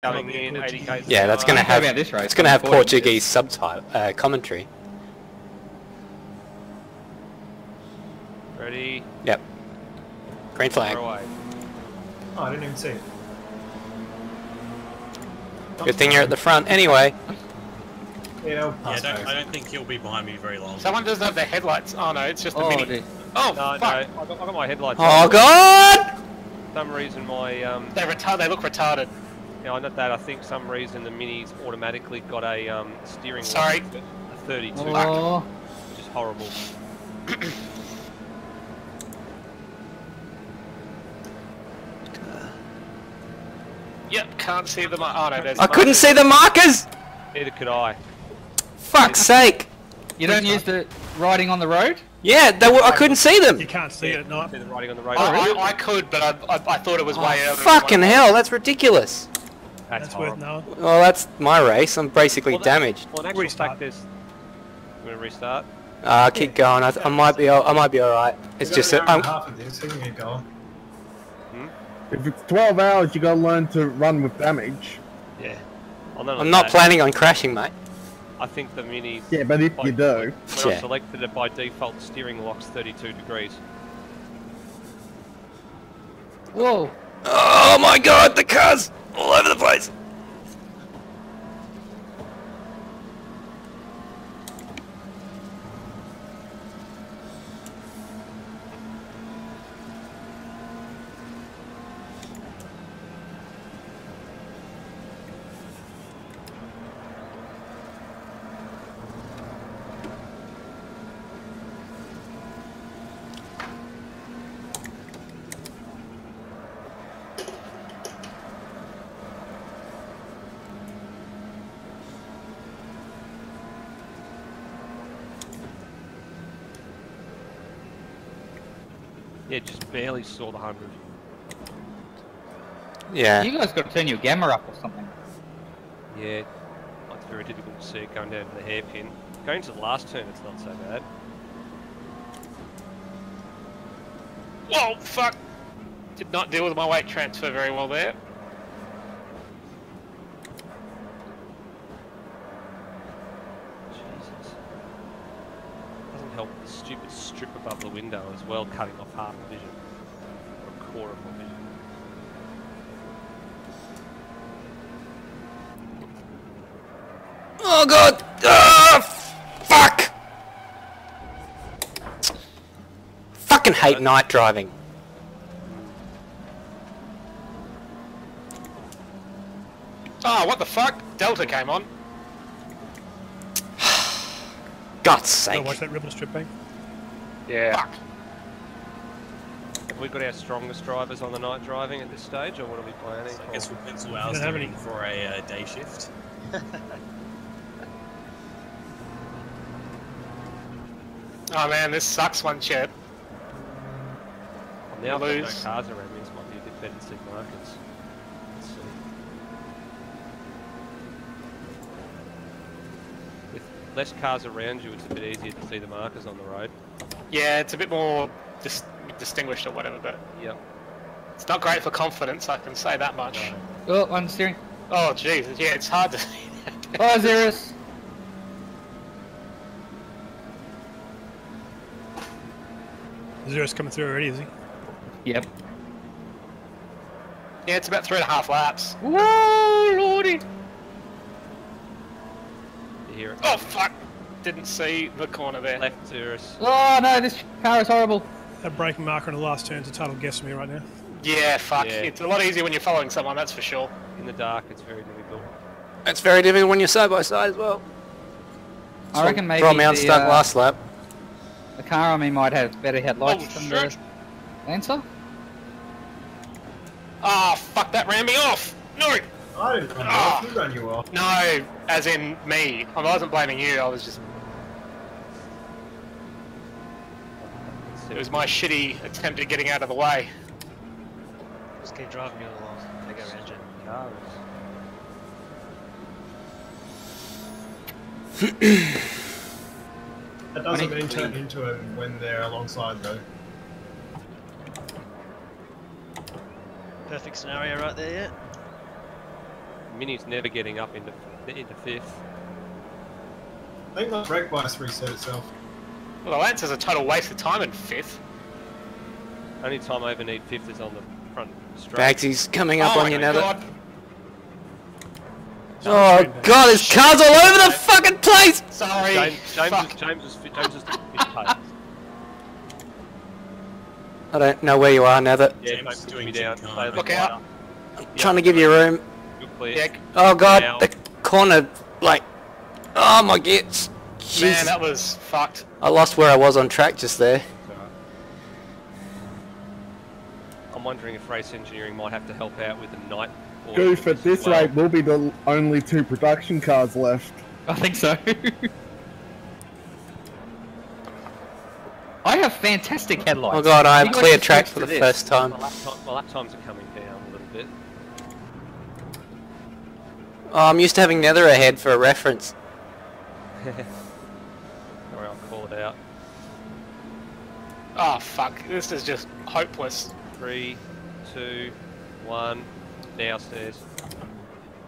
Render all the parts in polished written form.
Coming in 80k. Yeah, that's gonna have. It's gonna have Portuguese subtitle commentary. Ready? Yep. Green flag. Away. Oh, I didn't even see it. Good thing you're at the front anyway. Yeah, I don't think he'll be behind me very long. Someone doesn't have their headlights. Oh no, it's just a mini. Dear. Oh, no, fuck. no, I got my headlights. Oh god! For some reason my They look retarded. Yeah, I know that. I think some reason the Mini's automatically got a steering wheel. Sorry. A 32, Oh. which is horrible. Yep, can't see the oh no, there's I couldn't see the markers! Neither could I. Fuck's sake! You don't use the riding on the road? Yeah, I couldn't see them! You can't see it at night. See the writing on the road. I could, but I thought it was way earlier. Fucking hell, that's ridiculous! That's worth horrible. knowing. Well, that's my race. I'm basically damaged. Well, in actual Restart. fact, there's... I'm gonna restart. Keep going. I might be alright. It's just that half of this, so you can get going. If it's 12 hours, you gotta learn to run with damage. Yeah. I'm not planning on crashing, mate. I think the Mini... Yeah, but if you do... When I selected it by default, the steering lock's 32 degrees. Whoa. Oh my god, the car's all over the place! Yeah, just barely saw the 100. Yeah. You guys got to turn your gamma up or something. Yeah, it's very difficult to see it going down to the hairpin. Going to the last turn, it's not so bad. Whoa, fuck! Did not deal with my weight transfer very well there. Jesus. Doesn't help the stupid strip above the window as well, cutting off half the vision. Or a quarter of my vision. Oh god! Ah, fuck! Fucking hate night driving. Oh, what the fuck? Delta came on. God's sake. Watch that ripple strip, bang. Yeah. Fuck. Have we got our strongest drivers on the night driving at this stage, or what are we planning? I guess we'll pencil ours in for a day shift. Oh man, this sucks one, Chet. Now I've got no cars around me, this might be a bit better to see markers. Let's see. With less cars around you, it's a bit easier to see the markers on the road. Yeah, it's a bit more distinguished or whatever, but yep. It's not great for confidence, I can say that much. Oh, on the steering. Oh Jesus, yeah, it's hard to see. Oh, Xeris. Zero's coming through already, is he? Yep. Yeah, it's about 3.5 laps. Whoa, lordy. You hear it? Oh fuck! Didn't see the corner there. Left Xeris. Oh no, this car is horrible. That braking marker in the last turn's a total guess for me right now. Yeah, fuck. Yeah. It's a lot easier when you're following someone, that's for sure. In the dark, it's very difficult. It's very difficult when you're side by side as well. I reckon maybe Brought me unstuck last lap. the car on me might have better headlights than the Lancer. Oh fuck, that ran me off! No! I didn't run you off, you ran you off. No, as in me. I wasn't blaming you, I was just... It was my shitty attempt at getting out of the way. Just keep driving you along. They go around you. That doesn't mean turn into it when they're alongside though. Perfect scenario right there, yeah? Mini's never getting up into fifth. I think my brake bias reset itself. Well, the Lancer's a total waste of time in 5th. Only time I ever need fifth is on the front straight. Bagsy's coming up on you, Nether. God. Oh god, there's cars all over the fucking place! Sorry. James is fifth pace. I don't know where you are, Nether. Yeah, James is don't doing put me down. Gymkhana. Stay a bit Look out. wider. Trying to give you room. Good clear. Yeah, Oh god, Now. the corner, like... Oh my gits. man, Jesus. that was fucked. I lost where I was on track just there. I'm wondering if race engineering might have to help out with the night. Goof, at this rate, we'll be the only 2 production cars left. I think so. I have fantastic headlights. Oh god, I You have guys clear should track switch for to the this. first time. My lap times are coming down a little bit. Oh, I'm used to having Nether ahead for a reference. Alright, I'll call it out. Oh fuck, this is just hopeless. 3, 2, 1. Now stairs.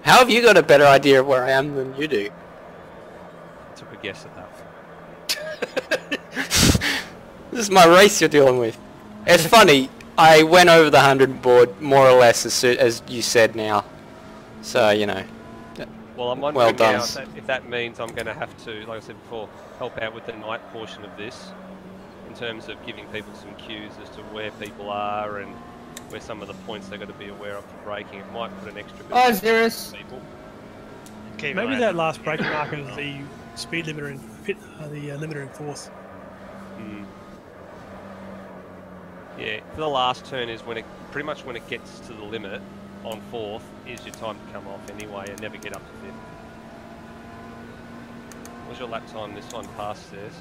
How have you got a better idea of where I am than you do? I took a guess at that. This is my race you're dealing with. It's funny, I went over the 100 board more or less as you said now. So, you know. Well, I'm wondering Well done. now if that means I'm going to have to, like I said before, help out with the night portion of this, in terms of giving people some cues as to where people are and where some of the points they've got to be aware of for braking. It might put an extra bit Oh, of Xerus. people. Keep Maybe an eye that out. last braking marker is the speed limiter in the limiter in fourth. Mm. Yeah, the last turn is when it pretty much when it gets to the limit on fourth is your time to come off anyway and never get up to fifth. What's your lap time this one past this?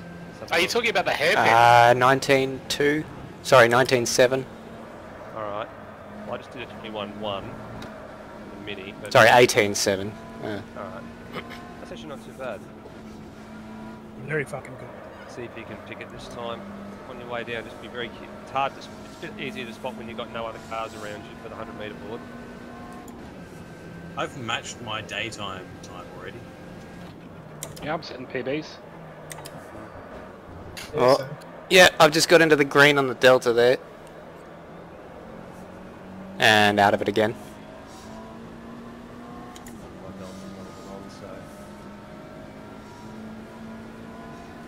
Are you talking about the hairpin? 19.2. Sorry, 19.7. Alright. Well, I just did a 21.1 in the mini. But Sorry, 18.7. Alright. That's actually not too bad. Very fucking good. See if you can pick it this time. On your way down, just be very careful. It's hard to, it's a bit easier to spot when you've got no other cars around you for the 100 metre board. I've matched my daytime time already. Yeah, I'm setting PBs. Oh, yeah, I've just got into the green on the delta there. And out of it again.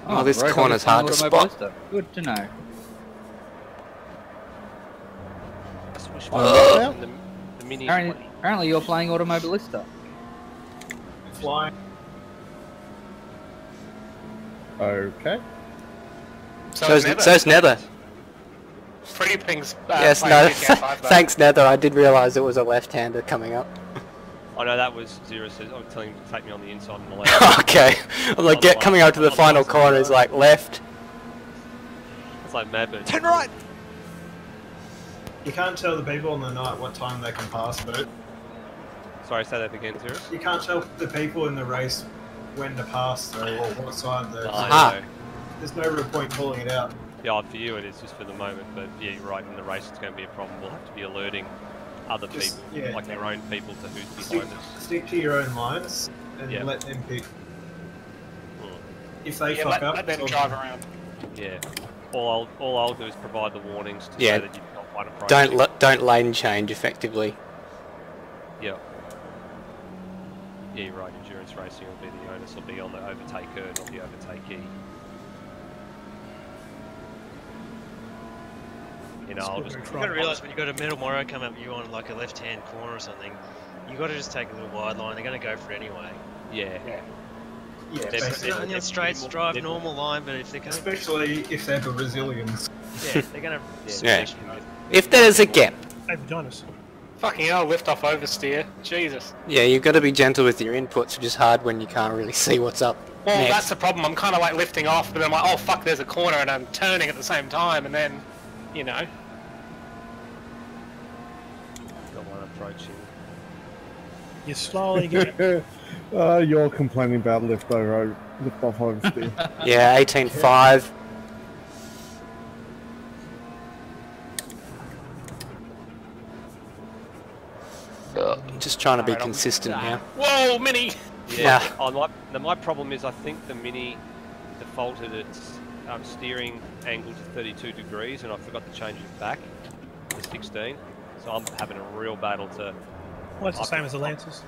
Oh, this Rogue corner's hard to spot. Automobilista. Good to know. The mini Apparently you're playing Automobilista. Flying. Okay. So's Nether. Pretty Ping's Yes, playing no, GTA 5 though. thanks Nether, I did realise it was a left-hander coming up. I know that was Zero says, I'm telling him to take me on the inside and the left. Okay, I'm like, coming out to the final corner is like left. It's like Mad Bird. Turn right! You can't tell the people on the night what time they can pass through. Sorry, say that again, Zero. You can't tell the people in the race when to pass through or what side they're. Aha. There's no real point calling it out. Yeah, for you it is just for the moment, but yeah, you're right, in the race it's going to be a problem. We'll have to be alerting other Just- people, yeah. like our own people, to who's Stick, behind us. stick to your own lines and Yeah. let them pick. Hmm. If they Yeah, fuck up, let them it's drive on around. Yeah. All I'll do is provide the warnings to Yeah. say that you've got one approach. Don't lane change effectively. Yeah. Yeah, you're right. Endurance racing will be the onus will be on the overtaker, not the overtakee. You know, I'll just. You've You gotta realise when you got a middle Moro come up you on like a left-hand corner or something, you gotta just take a little wide line. They're gonna go for it anyway. Yeah. Yeah, They're- basically. they're- On the straights, drive they're- normal line, but if they're gonna, Especially if they're Brazilians. yeah, they're gonna. Yeah. If there's a gap, Hey, vaginas. Fucking hell, lift off oversteer. Jesus. yeah, you've got to be gentle with your inputs, which is hard when you can't really see what's up Well, next. that's the problem. I'm kind of like lifting off, but then I'm like, oh fuck, there's a corner, and I'm turning at the same time, and then, you know. Got one approaching. You're slowly getting... You're complaining about lift off oversteer. Yeah, 18.5. Just trying to be Alright, I'm- consistent now. Whoa, Mini! Yeah. My problem is I think the Mini defaulted its steering angle to 32 degrees, and I forgot to change it back to 16. So I'm having a real battle to. Well, it's the same as the Lancers.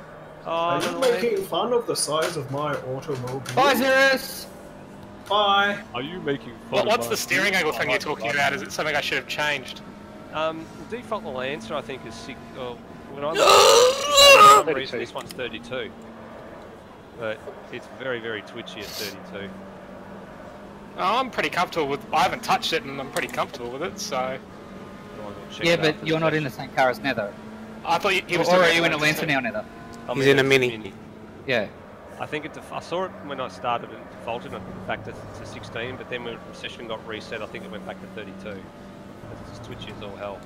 Are you Oh, making fun of the size of my automobile? Bye, Zeros! Bye! are you making fun? What's the steering angle thing you're talking about? Is it something I should have changed? The default Lancer I think is 6. When I for some reason this one's 32, but it's very, very twitchy at 32. Oh, I'm pretty comfortable with. I haven't touched it, and I'm pretty comfortable with it. So Yeah, but you're not in the same car as Nether. I thought he was. Or are you in a Lancer now, Nether? He's in a Mini. Yeah. I think I saw it when I started it defaulted and I put it back to 16, but then when the session got reset, I think it went back to 32. It's just twitchy as all hell.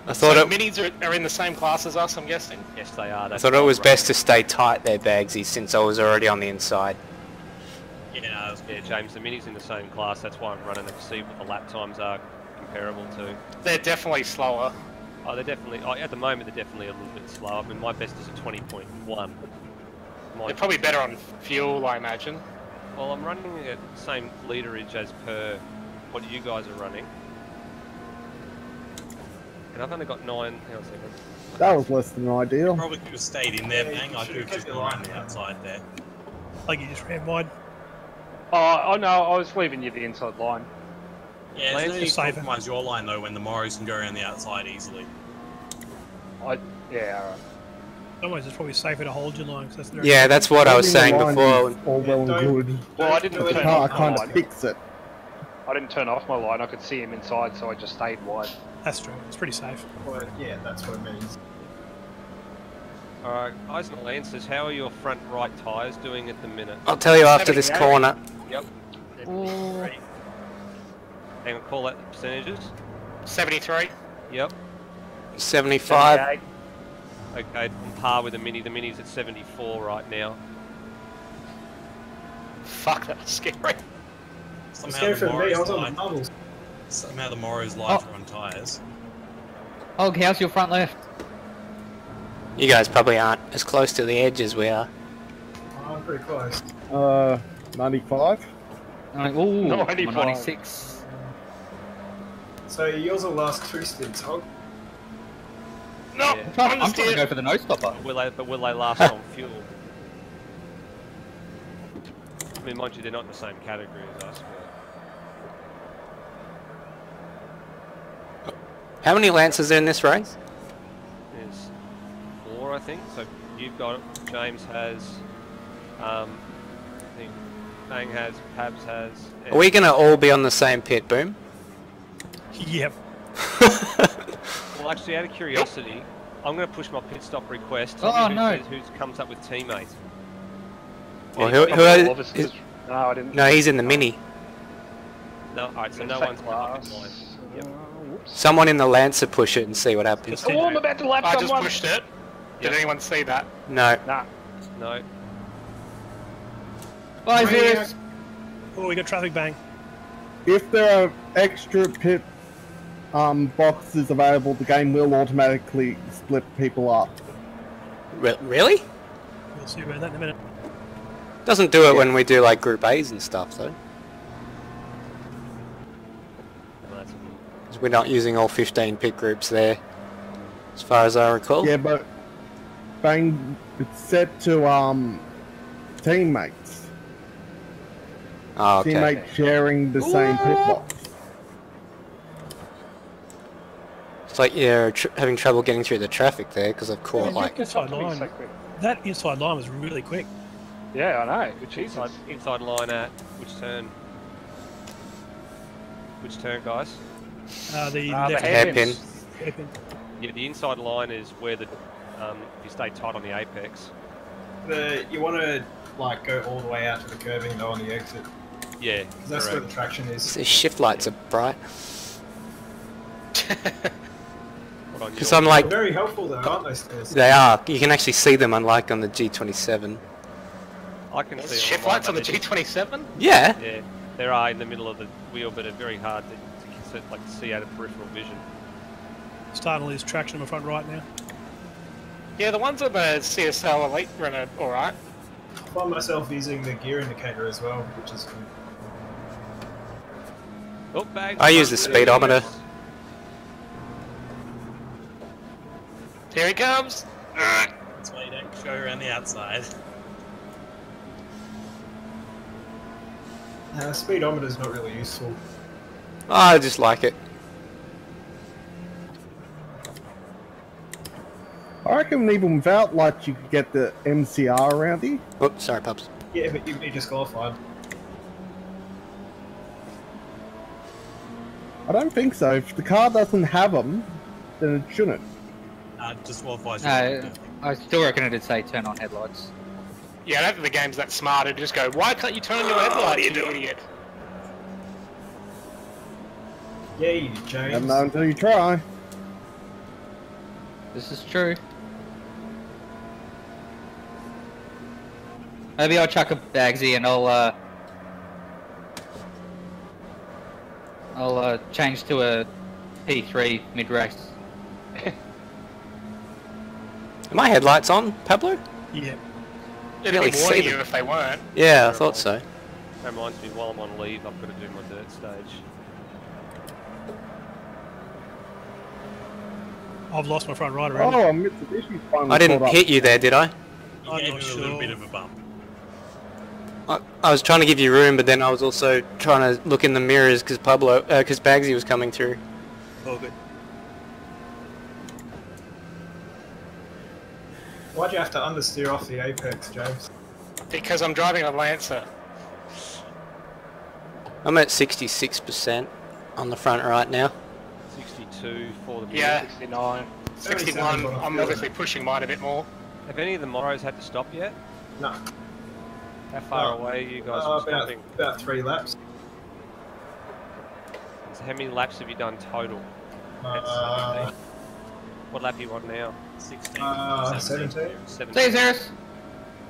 I thought So minis are in the same class as us, I'm guessing. Yes, they are. I thought it was best to stay tight there, Bagsy, since I was already on the inside. Yeah, Yeah, James, the Mini's in the same class. That's why I'm running it to see what the lap times are comparable to. They're definitely slower. Oh, they're definitely. Oh, at the moment, they're definitely a little bit slow. I mean, my best is a 20.1. They're probably better on fuel, I imagine. Well, I'm running at the same literage as per what you guys are running. And I've only got 9. Hang on a second. That was less than ideal. probably could have stayed in there, Yeah, bang. you I should could have have just kept gone your on the line outside there. Like you just ran wide. Oh no, I was leaving you the inside line. Yeah, there's no need to safer. compromise your line though when the Morrows can go around the outside easily. Yeah, alright. Otherwise, it's probably safer to hold your line, 'cause that's the Yeah, that's what I was Holding saying the line before. is all well and good. Well, I didn't do The turn car off my kind of line. fix it. I didn't turn off my line. I could see him inside, so I just stayed wide. That's true. It's pretty safe. Well, yeah, that's what it means. Alright, guys and Lancers, how are your front right tyres doing at the minute? I'll tell you after this 78. corner. Yep. Hang on, call that the percentages. 73. Yep. 75. 78. Okay, on par with the Mini. The Mini's at 74 right now. Fuck, that was scary. It's Somehow scary the for me, I Morrows was on the light, bubbles. somehow the Morrows lighter on tyres. Oh, how's your front left? You guys probably aren't as close to the edge as we are. Oh, I'm pretty close. 95. Ooh, 95. 96. So yours will last 2 stints, Hog. No, Yeah. I'm trying to go for the no stopper. Will they last on fuel? I mean, mind you, they're not in the same category as us. But How many Lancers are in this race? there's 4, I think. So you've got it. James has. I think Bang has. Pabs has. Are we going to all be on the same pit, Boom? Yep. Well, actually, out of curiosity, I'm going to push my pit stop request. Oh, Tell me no. who comes up with teammate. Well, Anybody? who All of us is, no, I didn't. no, he's in the Mini. No, alright, so no Same one's come up with class. mine. Yep. Whoops. Someone in the Lancer push it and see what happens. Oh, I'm about to lap I just someone. pushed it. Did Yep. anyone see that? No. Nah. No. Bye, Zeros. Oh, we got traffic bang. If there are extra pit boxes available, the game will automatically split people up. Really? We'll see about that in a minute. Doesn't do it when we do like Group A's and stuff, though. Well, that's 'Cause we're not using all 15 pit groups there, as far as I recall. Yeah, but bang, it's set to teammates. Oh, okay. Teammates sharing the same pit box. It's like you're having trouble getting through the traffic there because I've caught like. Inside Something line. so quick. That inside line was really quick. Yeah, I know. Jesus. inside line at which turn? Which turn, guys? The The left hairpin. hairpin. Yeah, the inside line is where the if you stay tight on the apex. You want to like go all the way out to the curving though on the exit, Yeah, 'cause that's where the traction is. These shift lights are bright. What on Because your- I'm like, They're very helpful though, aren't they, Stairs? they are. You can actually see them, unlike on the G27. I can see Shift online, lights on the but it's- G27? Yeah. Yeah, there are in the middle of the wheel, but they're very hard to see out of peripheral vision. Starting to lose traction on my front right now. Yeah, the ones on the CSL Elite run are alright. I find myself using the gear indicator as well, which is good. Oh, bags. I use the speedometer. Here he comes! That's why you don't go around the outside. Speedometer's not really useful. I just like it. I reckon even without lights you could get the MCR around here. Oops, sorry, pups. Yeah, but you'd be disqualified. I don't think so. If the car doesn't have them, then it shouldn't. Disqualifies you. No, I still reckon it'd say turn on headlights. Yeah, I don't think the game's that smart. It'd just go, why can't you turn on your headlights, you idiot? Yeah, you James. Never know until you try. This is true. Maybe I'll chuck a Bagsy and I'll change to a P3 mid-race. Are my headlights on, Pablo? Yeah. It'd Really be see warning them. you if they weren't. Yeah, I thought so. That reminds me, while I'm on leave, I've got to do my dirt stage. I've lost my front right already. Oh, Mitsubishi's finally I didn't caught up. hit you there, did I? You I'm gave not me a little sure. bit of a bump. I was trying to give you room, but then I was also trying to look in the mirrors because Bagsy was coming through. Oh, good. Why'd you have to understeer off the apex, James? Because I'm driving a Lancer. I'm at 66% on the front right now. 62 for the Yeah. 69. 61, I'm obviously pushing mine a bit more. Have any of the Morrows had to stop yet? No. How far away are you guys from stopping? About 3 laps. So how many laps have you done total? What lap are you on now? 16. 17. 17. Say, Zeris! So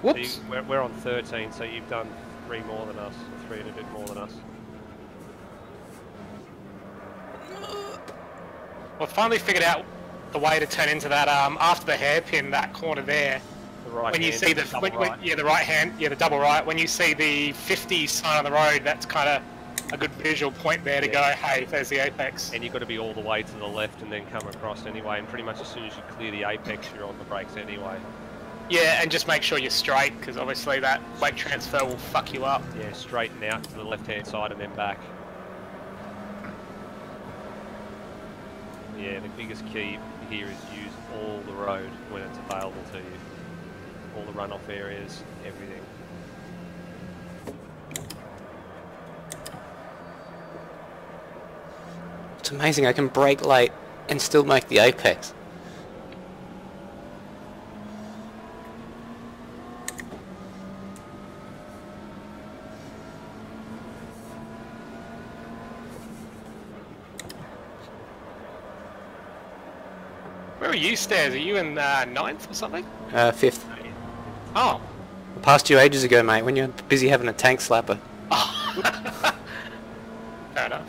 Whoops! we're on 13, so you've done 3 more than us, or 3 and a bit more than us. Well, finally figured out the way to turn into that, after the hairpin, that corner there. The right When you hand, see the, double right. yeah, the right hand, yeah, the double right, when you see the 50 sign on the road, that's kind of a good visual point there to go, hey, there's the apex. And you've got to be all the way to the left and then come across anyway, and pretty much as soon as you clear the apex, you're on the brakes anyway. Yeah, and just make sure you're straight, because obviously that weight transfer will fuck you up. Yeah, straighten out to the left-hand side and then back. Yeah, the biggest key here is use all the road when it's available to you. All the runoff areas, everything. It's amazing I can brake late and still make the apex. Where are you, Stairs? Are you in 9th or something? 5th. Oh. I passed you ages ago, mate, when you're busy having a tank slapper. Fair enough.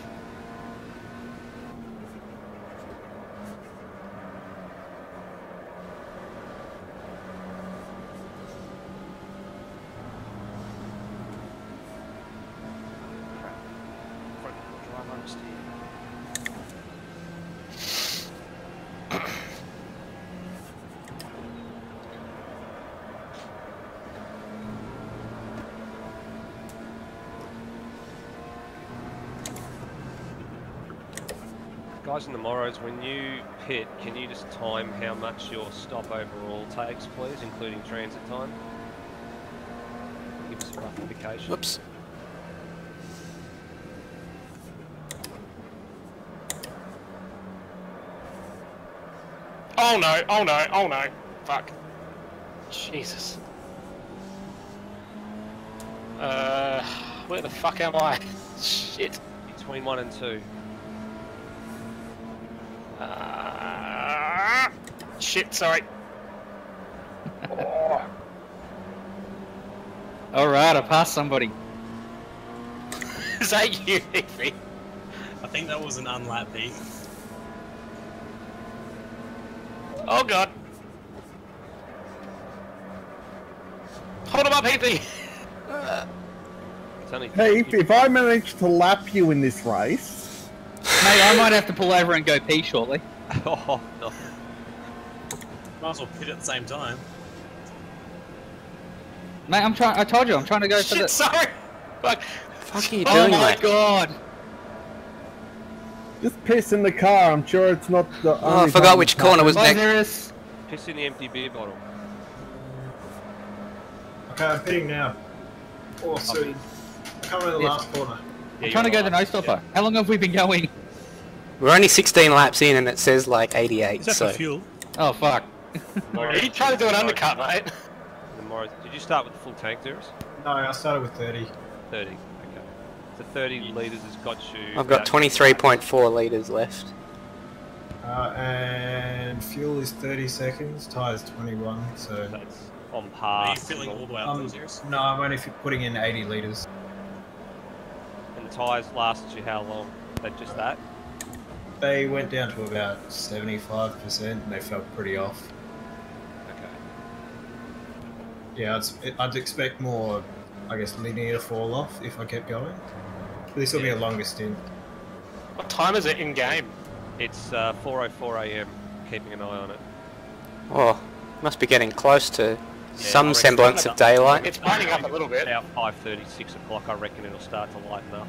Guys in the Morrows, when you pit, can you just time how much your stop overall takes, please, including transit time? Give us a rough indication. Whoops. Oh no, oh no, oh no. Fuck. Jesus. Where the fuck am I? Shit. Between 1 and 2. Shit, sorry. Alright, I passed somebody. Is that you, Evie? I think that was an unlap beat. Oh god. up, Heathy! It's only Hey, if I manage to lap you in this race, Mate, I might have to pull over and go pee shortly. Oh, no. Might as well pit at the same time. Mate, I told you, I'm trying to go for Shit, the... sorry! Fuck. What are you Oh doing, my mate? god! just piss in the car. I'm sure it's not the Oh, I only forgot time which it's corner was happened. next. Piss in the empty beer bottle. Okay, I'm pitting now. Oh, sweet. I can't remember the last corner. I'm trying to go the no-stopper. How long have we been going? We're only 16 laps in and it says like 88, Is that so... for fuel? Oh, fuck. Are you trying to do an undercut, mate? Did you start with the full tank, Zeros? No, I started with 30. 30, okay. So 30 litres has got you... I've got 23.4 litres left. And fuel is 30 seconds, tyres 21, so... That's on par. Are you filling all the way up those years? No, I'm only putting in 80 litres. And the tyres lasted you how long? They just that? They went down to about 75% and they felt pretty off. Okay. Yeah, I'd expect more, I guess, linear fall off if I kept going. But this will be a longer stint. What time is it in game? It's 4:04 AM, keeping an eye on it. Oh, must be getting close to some I reckon semblance of daylight. It's lining up a little bit. About 5:30, 6 o'clock, I reckon it'll start to lighten up.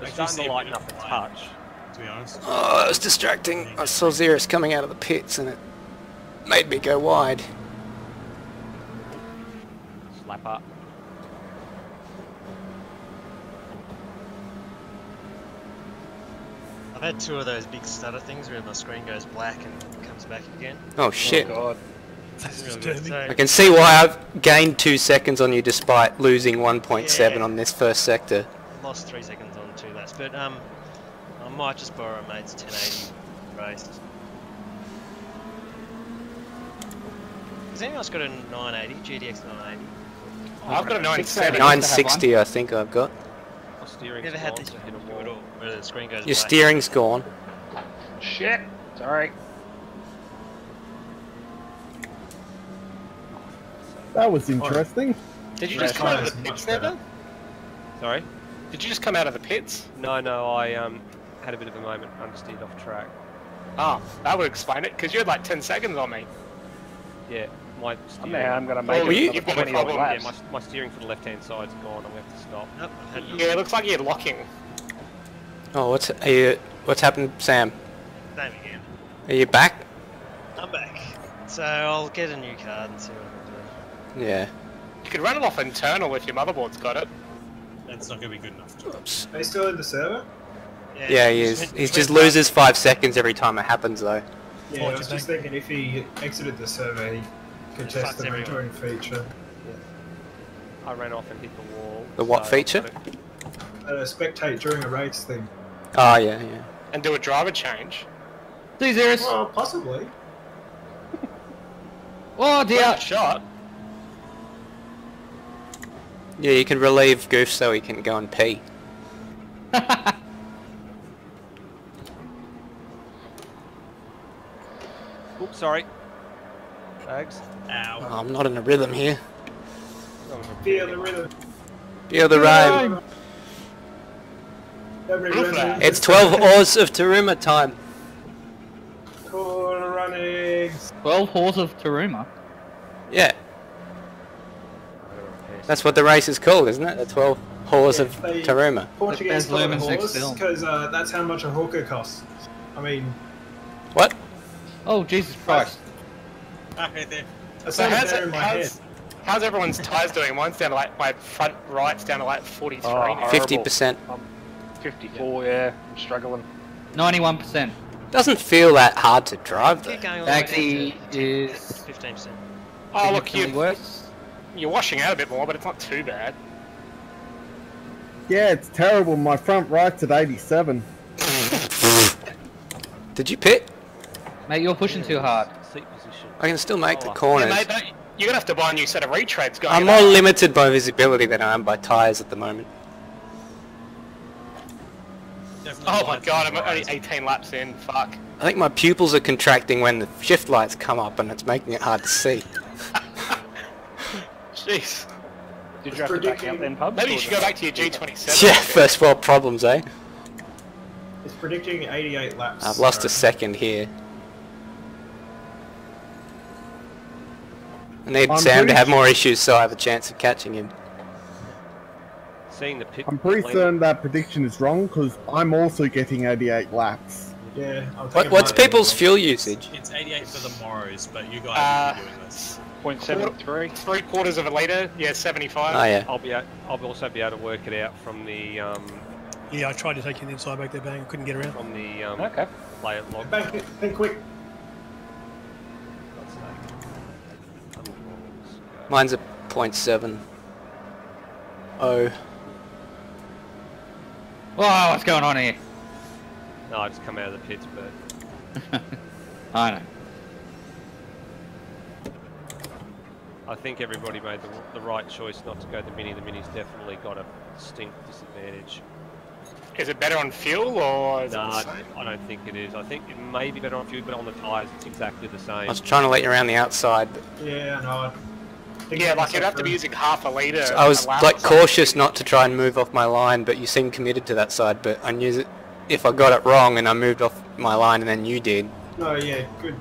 It's Actually, starting see to a lighten bit up of a light. touch. To be honest. Oh, that was distracting. I saw Xerus coming out of the pits and it made me go wide. Slap up. I've had two of those big stutter things where my screen goes black and comes back again. Oh shit. God. It's really disturbing. good. So, I can see why I've gained 2 seconds on you despite losing 1.7 Yeah. on this first sector. I lost 3 seconds on 2 laps, but I might just borrow a mate's 1080 race. Has anyone else got a 980, GTX 980? I've got a 970. 960 I think I've got. My steering's Never had gone, this so hit a before at wall. all, where the screen goes Your black. steering's gone. Shit. Sorry. That was interesting. Did you just come out of the Much pits there, better. then? Sorry? Did you just come out of the pits? No, I had a bit of a moment, understeered off track. Oh, that would explain it, because you had like 10 seconds on me. Yeah, my steering... Man, I'm gonna make Oh, it you- another you've got a 20 problem, laps. Yeah, my steering for the left-hand side's gone. I'm going to have to stop. Nope, I've had Yeah, it looks like you had locking. Oh, what's happened, Sam? same again. Are you back? I'm back. So I'll get a new card and see what I can do. Yeah. You could run it off internal if your motherboard's got it. That's not going to be good enough. Oops. Are you still in the server? Yeah, he is. He just loses 5 seconds every time it happens though. Yeah, I was just thinking if he exited the server, he could Just test the fucks everyone. mentoring feature. I ran off and hit the wall. The what so feature? Spectate during a race thing. Oh yeah, yeah. And do a driver change. See, Xerus. Well, possibly. Oh, dear. Great shot. Yeah, you can relieve Goof so he can go and pee. Oops, sorry. Bags. Ow. Oh, I'm not in a rhythm here. Feel the rhythm. Feel the rhyme. Every Proof rhythm. that. It's 12 hours of Taruma time. Corner running. 12 horse of Taruma. Yeah, that's what the race is called, isn't it? The 12 Horse of they- Taruma. Portuguese There's call it Lumen's next horse film. because that's how much a hooker costs. I mean, What? Oh, Jesus Christ. Okay, there. that's So not there in my head. how's everyone's tyres doing? Mine's down to like, my front right's down to like 43 Oh, now. 50%. 54, yeah. I'm struggling. 91%. Doesn't feel that hard to drive though. Keep going all the way Actually, down to is 15%. Oh, look, significantly worse. you're washing out a bit more, but it's not too bad. Yeah, it's terrible. My front right's at 87. Did you pit? Mate, you're pushing too hard. Seat position. I can still make the Oh. corners. Yeah, mate, you're gonna have to buy a new set of retreads going. I'm more limited by visibility than I am by tyres at the moment. Definitely Oh my lights god, and I'm only fires. 18 laps in. Fuck. I think my pupils are contracting when the shift lights come up and it's making it hard to see. Jeez. Did you have to back out then, Pubs? Maybe you or should just- go back to your G27. Yeah, first world problems, eh? It's predicting 88 laps. I've lost so- a second here. I need I'm Sam to pretty have more issues so I have a chance of catching him. Seeing the pit. I'm pretty lane- certain that prediction is wrong because I'm also getting 88 laps. Yeah. I'll take What's it right people's now. fuel usage? It's 88 for the Morrows, but you guys will be doing this. 0.73. 3/4 of a litre, yeah, 75. Oh yeah. I'll also be able to work it out from the Yeah, I tried to take you the inside back there, bang. I couldn't get around. Okay. play it log. Bank, think quick. God's sake. Mine's a 0.7. Oh. Whoa, what's going on here? No, I just come out of the pits, but I know. I think everybody made the right choice not to go the Mini. The Mini's definitely got a distinct disadvantage. Is it better on fuel or is No, it the same? I don't think it is. I think it may be better on fuel, but on the tyres it's exactly the I same. was trying to let you around the outside, but Yeah, no. Yeah, like you'd have to be using half a litre. I was a lap like or something. cautious not to try and move off my line, but you seemed committed to that side, but I knew that if I got it wrong and I moved off my line and then you did. No, yeah, good.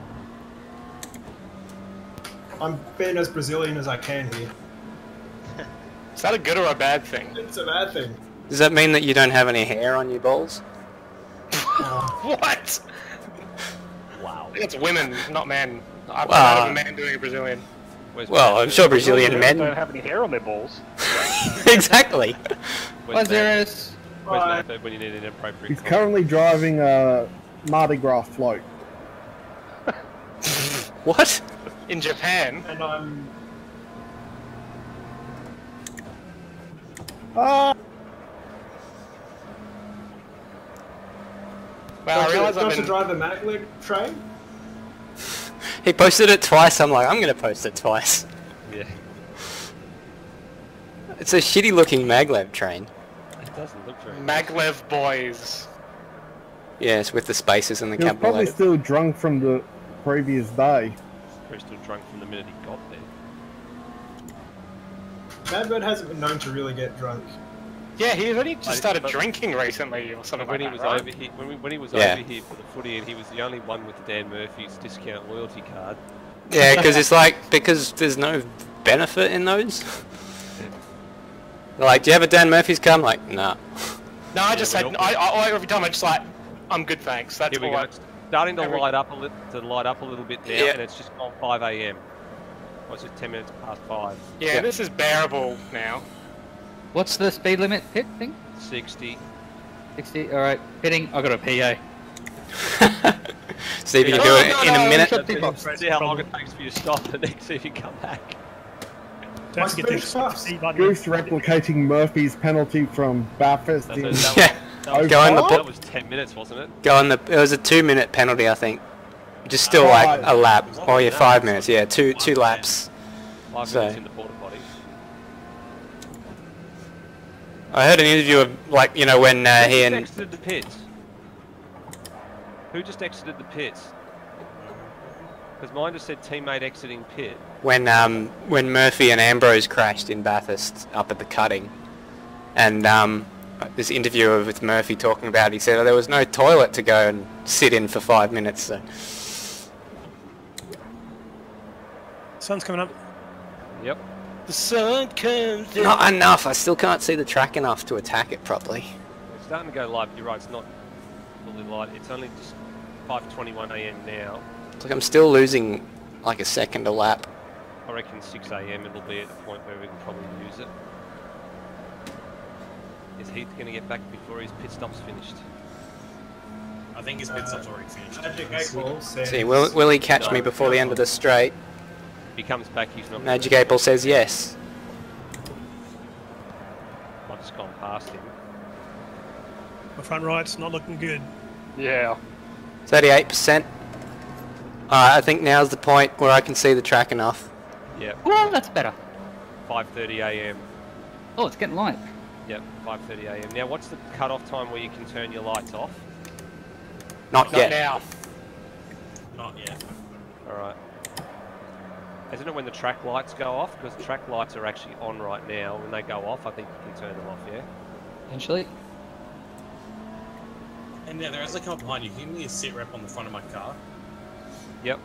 I'm being as Brazilian as I can here. Is that a good or a bad thing? It's a bad thing. Does that mean that you don't have any hair on your balls? What? Wow. I think it's women, not men. I've Wow. heard of a man doing a Brazilian. Where's Well, I'm sure Brazilian Don't men. have any hair on their balls. Exactly. Where's Lazarus. Matt when you need an appropriate He's comment? currently driving a Mardi Gras float. What? In Japan, And I'm... Ah! well, I realise Got I've to been... drive a maglev train? He posted it twice, I'm like, I'm gonna post it twice. Yeah. It's a shitty looking maglev train. It doesn't look very Maglev boys. Yes, with the spaces and the He was capital probably letters. still drunk from the previous day. Very still drunk from the minute he got there. Madbird hasn't been known to really get drunk. Yeah, he's only just started but- drinking recently or something When like he was that, right? over here, when he was Yeah. over here for the footy, and he was the only one with the Dan Murphy's discount loyalty card. Yeah, because it's like, because there's no benefit in those. They're like, do you have a Dan Murphy's card? I'm like, nah. No, I just we said, don't- I every time I just like, I'm good, thanks. That's Here we all go. I... It's starting to every- light up a little bit now, Yeah. and it's just gone 5 a.m. Well, it's just 10 minutes past 5. Yeah, Yeah. this is bearable now. What's the speed limit pit thing? 60. 60? Alright, pitting. I got a PA. See if you can No, do no, it in no, a minute. shut the box. See how long it takes for you to stop and then see if you come back. Don't have to get Spanish the stuff. C button. Goose replicating Murphy's penalty from Bathurst That in... was, that, Yeah. was, that, was, Go in the that book. was 10 minutes, wasn't it? Go on the. It was a 2-minute penalty, I think. Which is still like a lap. Oh yeah, 5 minutes. Yeah, two laps. 5 So- minutes in the porta potty. I heard an interview of like, you know, when Who he just and exited the pits? Who just exited the pits? Because mine just said teammate exiting pit. when Murphy and Ambrose crashed in Bathurst up at the cutting, and this interviewer with Murphy talking about it, he said, oh, there was no toilet to go and sit in for 5 minutes. So. Sun's coming up. Yep. The sun comes in. Not enough. I still can't see the track enough to attack it properly. It's starting to go live. You're right, it's not fully light. It's only just 5:21 a.m. now. It's like I'm still losing like a second a lap. I reckon 6 a.m. it'll be at the point where we can probably use it. Is Heath going to get back before his pit stop's finished? I think his pit stop's already finished. Magic 8 Ball says... See, will he catch me before the end of the straight? If he comes back, he's not. Magic 8 Ball says yes. I've just gone past him. My front right's not looking good. Yeah. 38%. Alright, I think now's the point where I can see the track enough. Yep. Oh, that's better. 5:30 a.m. Oh, it's getting light. Yep. 5:30 a.m. Now, what's the cut-off time where you can turn your lights off? Not Not yet. now. Not yet. All right. Isn't it when the track lights go off? Because the track lights are actually on right now. When they go off, I think you can turn them off, yeah? Potentially. And yeah, as I come up behind you, can you give me a sit rep on the front of my car? Yep.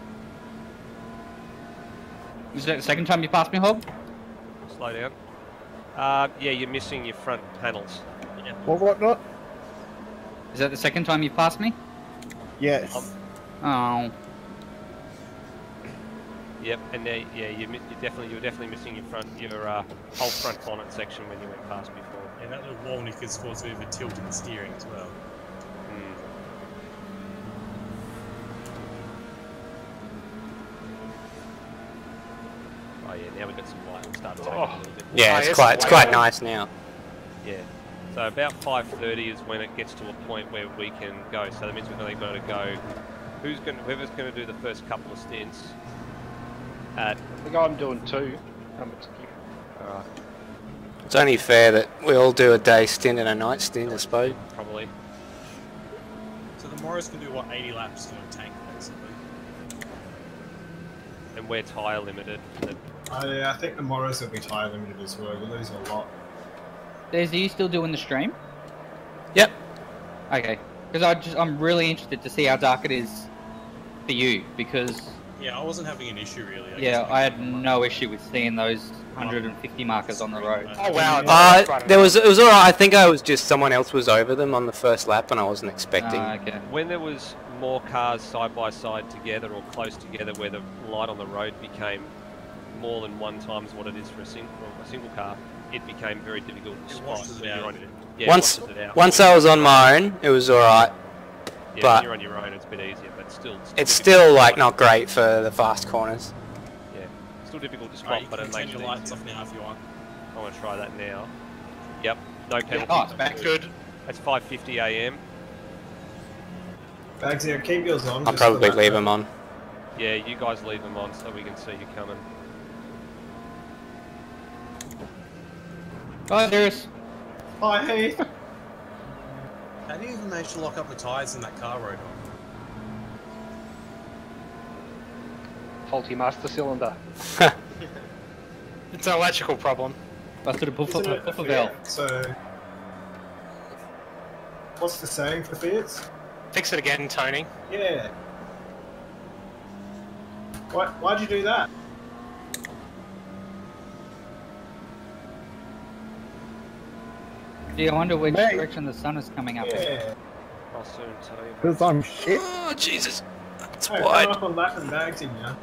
Is that the second time you passed me, Hog? Slow down. Yeah, you're missing your front panels. Yeah. What not? Is that the second time you passed me? Yes. Oh. Yep, and yeah, you're definitely missing your whole front bonnet section when you went past before. Yeah, that little warning could cause a bit of a tilt in the steering as well. Oh yeah, now we've got some light. We'll start taking a little bit. Yeah, it's quite nice now. Yeah. So about 5:30 is when it gets to a point where we can go. So that means we've only got to go. Whoever's going to do the first couple of stints. I think I'm doing 2. Alright. It's only fair that we all do a day stint and a night stint, I suppose. Probably. So the Morris can do what, 80 laps in a tank, basically. And we're tyre limited. I think the Morris will be tyre limited as well. We'll lose a lot. Des, are you still doing the stream? Yep. Okay. Because I'm really interested to see how dark it is for you, because... Yeah, I wasn't having an issue really. I had no issue with seeing those 150 markers on the road. Oh wow. It was alright. I think I was just someone else was over them on the first lap, and I wasn't expecting. Okay. When there was more cars side by side together or close together, where the light on the road became more than 1 times what it is for a single car, it became very difficult to spot. Once I was on my own, it was alright. Yeah, but when you're on your own, it's a bit easier, but it's still like not great for the fast corners. Yeah, still difficult to spot, but it makes your lights off now if you want. I want to try that now. Yep, no penalty. Oh, it's back. Good. It's 5:50 AM. Bagsy, keep yours on. I'll probably leave them on. Yeah, you guys leave them on so we can see you coming. Oh, there's... Hi, Heath. How do you even manage to lock up the tyres in that car, Road? Faulty master cylinder. It's an electrical problem. Busted a buffer valve. Yeah, so, what's the saying for Fiats? Fix it again, Tony. Yeah. Why'd you do that? Gee, I wonder which direction the sun is coming up. Yeah. I'll soon tell you. Because I'm shit. Oh Jesus! It's Hey, wide. come up on lap and Bagsy now.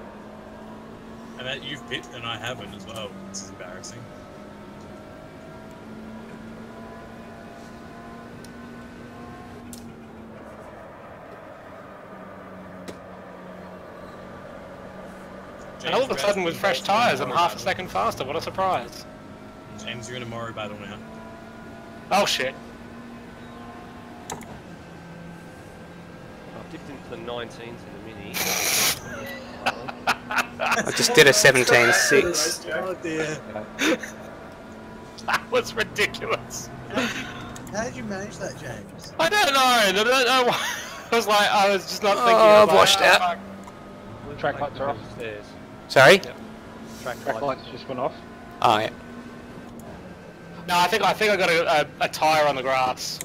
And that you've pit and I haven't as well. This is embarrassing. And all of a sudden with fresh tyres, I'm half a second faster. What a surprise. James, you're in a Moro battle now. Oh shit. I've dipped into the 19s in the Mini. I just did a 17.6. Oh dear. That was ridiculous. How did you manage that, James? I don't know. I don't know why. I was just not thinking. I've washed out. Track lights are off. Stairs. Sorry? Yep. Track lights just went off. Oh yeah. No, I think I got a tyre on the grass.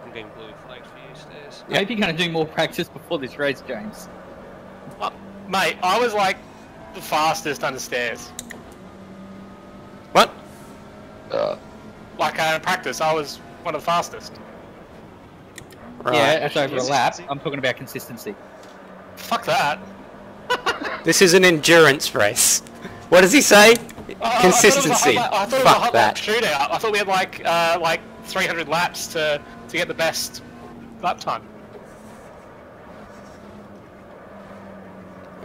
I'm getting blue flags for you, Stairs. I hope you're going to do more practice before this race, James. Mate, I was like the fastest on the stairs. What? Like in practice, I was one of the fastest. Right. Yeah, it's over a lap. I'm talking about consistency. Fuck that. This is an endurance race. What does he say? Consistency. I thought it was a Fuck hot that. lap shootout. I thought we had like 300 laps to get the best lap time.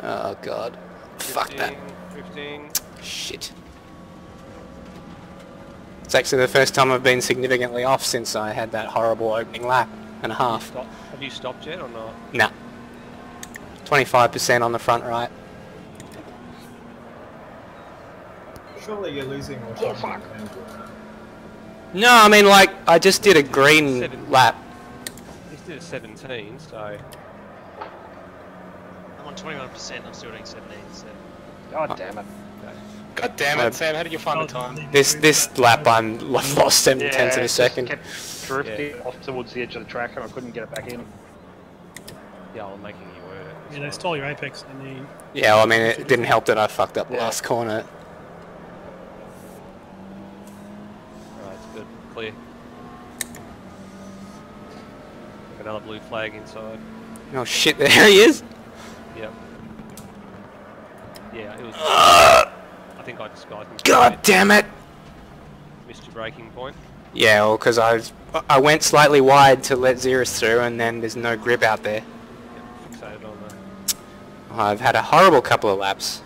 Oh god. Fuck that. Drifting. Shit. It's actually the first time I've been significantly off since I had that horrible opening lap and a half. Have you stopped yet or not? Nah. 25% on the front right. Surely you're losing more time. Oh, fuck. No, I mean like, I just did a green lap. He's did a 17, so... I'm on 21%. I'm still doing 17. So. God damn it. God damn it, Sam, how did you find the time? This lap I've lost 7 tenths of a it just second. kept drifting off towards the edge of the track and I couldn't get it back in. Yeah, I'm making you work. Yeah, they stole your apex in the... Yeah, well, I mean, it didn't help that I fucked up the last corner. Alright, it's good. Clear. Another blue flag inside. Oh shit, there he is! Yep. Yeah, it was... I think I disguised him. God damn it! Missed your braking point. Yeah, well, because I went slightly wide to let Xerus through and then there's no grip out there. Yep, fixated on the... I've had a horrible couple of laps.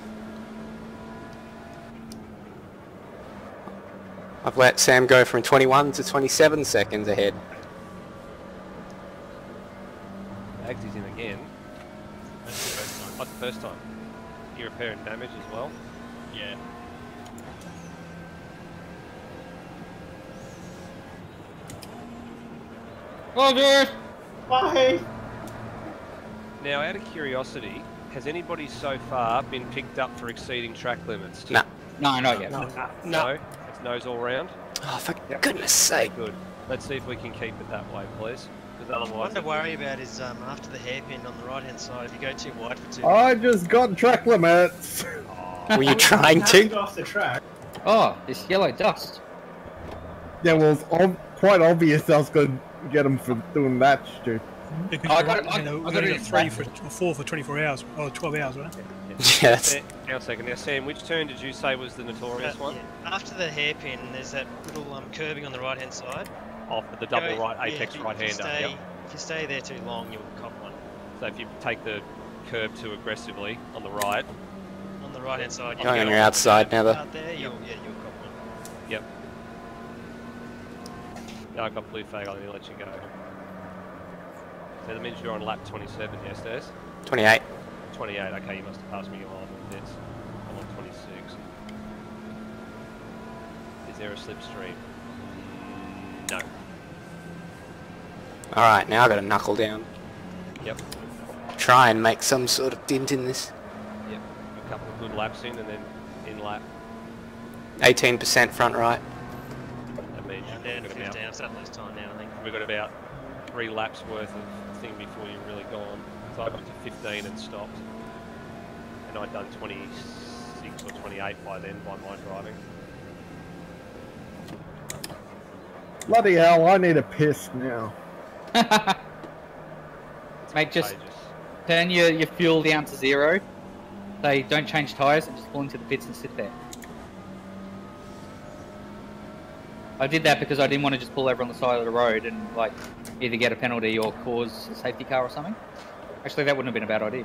I've let Sam go from 21 to 27 seconds ahead. Bagsy's in again. That's the first time. Like the first time. You repair and damage as well. Yeah. Roger! Bye! Now, out of curiosity, has anybody so far been picked up for exceeding track limits? No. No, not yet. No? It's nose all round? Oh, for goodness sake. Good. Let's see if we can keep it that way, please. Because One otherwise... to worry about is after the hairpin on the right hand side, if you go too wide for too I just got track limits. Were you trying to? Off the track. Oh, this yellow dust. Yeah, well, it's quite obvious I was going to get him for doing that shit. Because I you're got it- right, I- you know, I we got only it got in 3 or 4 for 24 hours, or 12 hours, right? Yes. Hang on a second. Now, Sam, which turn did you say was the notorious one? Yeah. After the hairpin, there's that little curbing on the right hand side. Off the double Go- right yeah, apex if you- right-hander. Yep. If you stay there too long, you'll cop one. So if you take the curb too aggressively on the right, On the right hand side, Going on go your outside now, though. out there, you'll cop one. yep. No, I got blue flag. I'll let you go. So that means you're on lap 27, yes, Des? 28. 28. Okay, you must have passed me a while with this. I'm on 26. Is there a slipstream? No. Alright, now I've got to knuckle down. Yep. Try and make some sort of dint in this. Yep. A couple of good laps in, and then in lap. 18% front right. That means And then you've got 15, I've started less time now, I think. we've got about 3 laps worth of thing before you're really gone. So I got to 15 and stopped. And I'd done 26 or 28 by then by my driving. Bloody hell, I need a piss now. Mate, just Contagious. turn your fuel down to 0. Say, don't change tyres and just pull into the pits and sit there. I did that because I didn't want to just pull over on the side of the road and like either get a penalty or cause a safety car or something. Actually, that wouldn't have been a bad idea.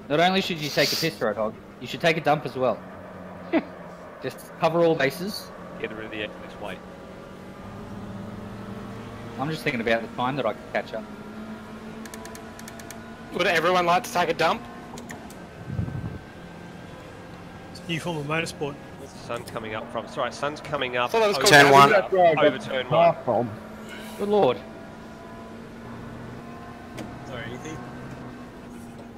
Not only should you take a piss, Roadhog, you should take a dump as well. Just cover all bases. Get rid of the excess weight. I'm just thinking about the time that I could catch up. Would everyone like to take a dump? It's a new form of motorsport. Sun coming up from. Sorry, sun's coming up. I thought that was over- Turn one. That's where I got Over turn one. half from. Good lord. Sorry, anything?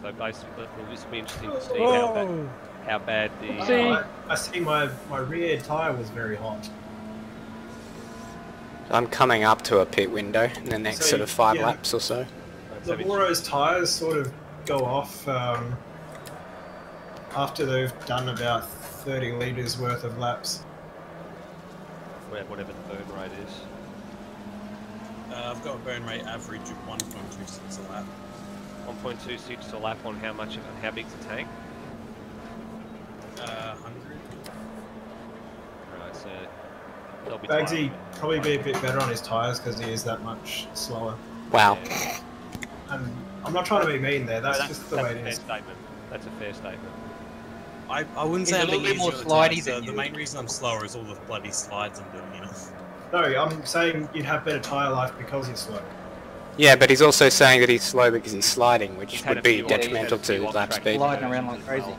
So basically, this will be interesting to see Oh! how bad the. I see my rear tyre was very hot. I'm coming up to a pit window in the next So, sort of 5 yeah. laps or so. The Moro's tyres sort of go off after they've done about 30 litres worth of laps. Whatever the burn rate is. I've got a burn rate average of 1.26 a lap. 1.26 a lap on how much? How big's the tank? 100. Right, so they'll be Bagsy tired. probably be a bit better on his tyres because he is that much slower. Wow. Yeah. And I'm not trying to be mean there, that's just the way a it fair is. statement. That's a fair statement. I wouldn't He's say a I'm little bit easier more at slidey times, than the you. main reason I'm slower is all the bloody slides I'm doing, you know. No, I'm saying you'd have better tyre life because you're slow. Yeah, but he's also saying that he's slow because he's sliding, which He's had would a be few- detrimental he's had a to few lap off-track speed. Sliding turns around as like crazy. well.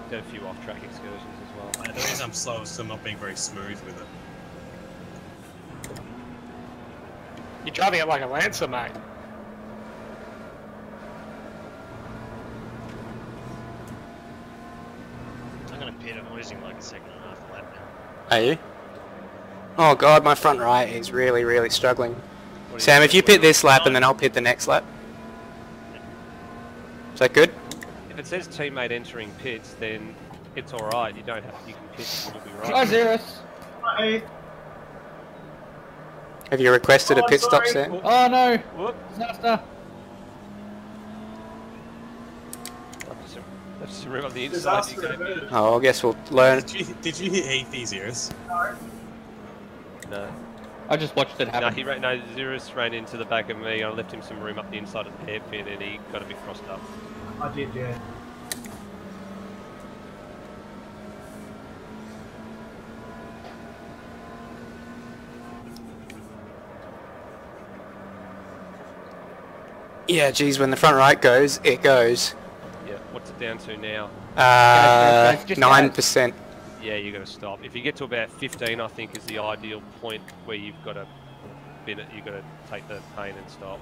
did a few off-track excursions as well. The reason I'm slow is I'm not being very smooth with it. You're driving it like a Lancer, mate. I'm gonna pit. I'm losing like a second and a half a lap now. Are you? Oh god, my front right is really, really struggling. What do Sam, if think? you pit this lap and then I'll pit the next lap. Is that good? If it says teammate entering pits, then it's alright. You don't have. You can pit. It'll be Oh, right. Xeris. Hey, Have you requested a Oh, pit stop, sorry. Sam? Oh no! Whoop. Disaster! Let's rim up the inside. disaster You go. averted. Oh, I guess we'll learn. Did you hit Heathy, Xeris? No. I just watched it No, happen. Xeris ran into the back of me. I left him some room up the inside of the hairpin, and he got a bit crossed up. I did, yeah. Yeah, geez, when the front right goes, it goes. Yeah. What's it down to now? Just 9%. Yeah, you got to stop. If you get to about 15, I think is the ideal point where you've got to bin it. You've got to take the pain and stop.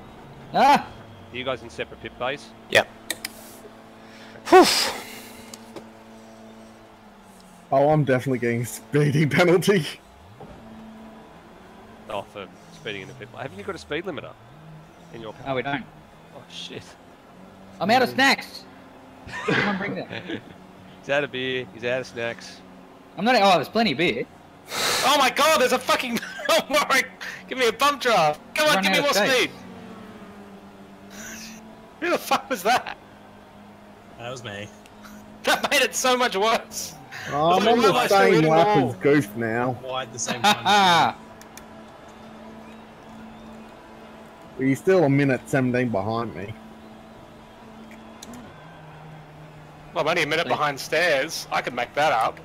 Ah! Are you guys in separate pit base? Yep. Whew. Oh, I'm definitely getting a speeding penalty. Oh, for speeding in the pit. Haven't you got a speed limiter in your car? No, we don't. Oh shit! I'm out of snacks! Come on, bring that. He's out of beer. He's out of snacks. I'm not. Oh, there's plenty of beer. Oh my god, there's a fucking... Give me a bump draft. Come on, Run give me out more of space. speed. Who the fuck was that? That was me. That made it so much worse. Oh, I'm Why on am I the still same winning lap all? as Goof now. Why at the same time? Ah! But you're still a minute 17 behind me. Well, I'm only a minute behind stairs. I could make that up.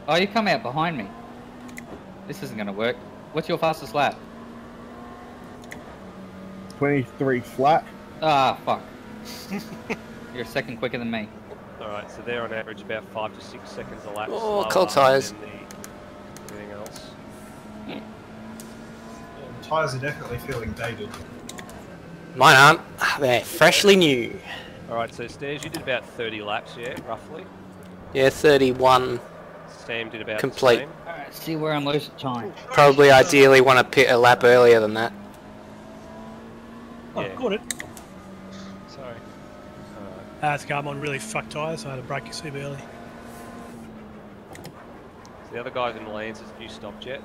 Oh, you come out behind me. This isn't gonna work. What's your fastest lap? 23 flat. Ah, fuck. You're a second quicker than me. All right, so they're on average about 5 to 6 seconds a lap. Oh, slower cold tyres. than everything else. The tyres are definitely feeling dated. Mine aren't. They're freshly new. All right, so Stairs, you did about 30 laps, yeah, roughly. Yeah, 31. Sam did about Complete. the same. Alright, see where I'm losing time. Probably ideally want to pit a lap earlier than that. Oh, Yeah. got it. Sorry. It's okay, I'm on really fucked tyres, so I had to brake super early. So the other guys in the Lancers, have you stopped yet?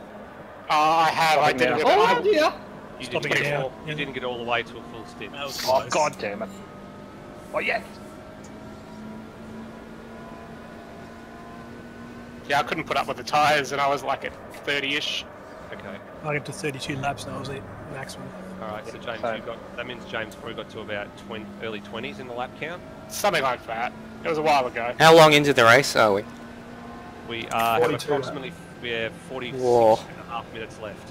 Oh, I have. I did it. Oh, dear! You Stopping didn't, it get now. all, you didn't get all the way to a full stint. That was Oh, close. god damn it. Oh, yes. Yeah, I couldn't put up with the tyres, and I was like at 30-ish. Okay. I get to 32 laps and I was at maximum. All right, so James, So- you got that means James probably got to about early 20s in the lap count. Something like that. It was a while ago. How long into the race are we? We have 42 approximately 46 Whoa. and a half minutes left.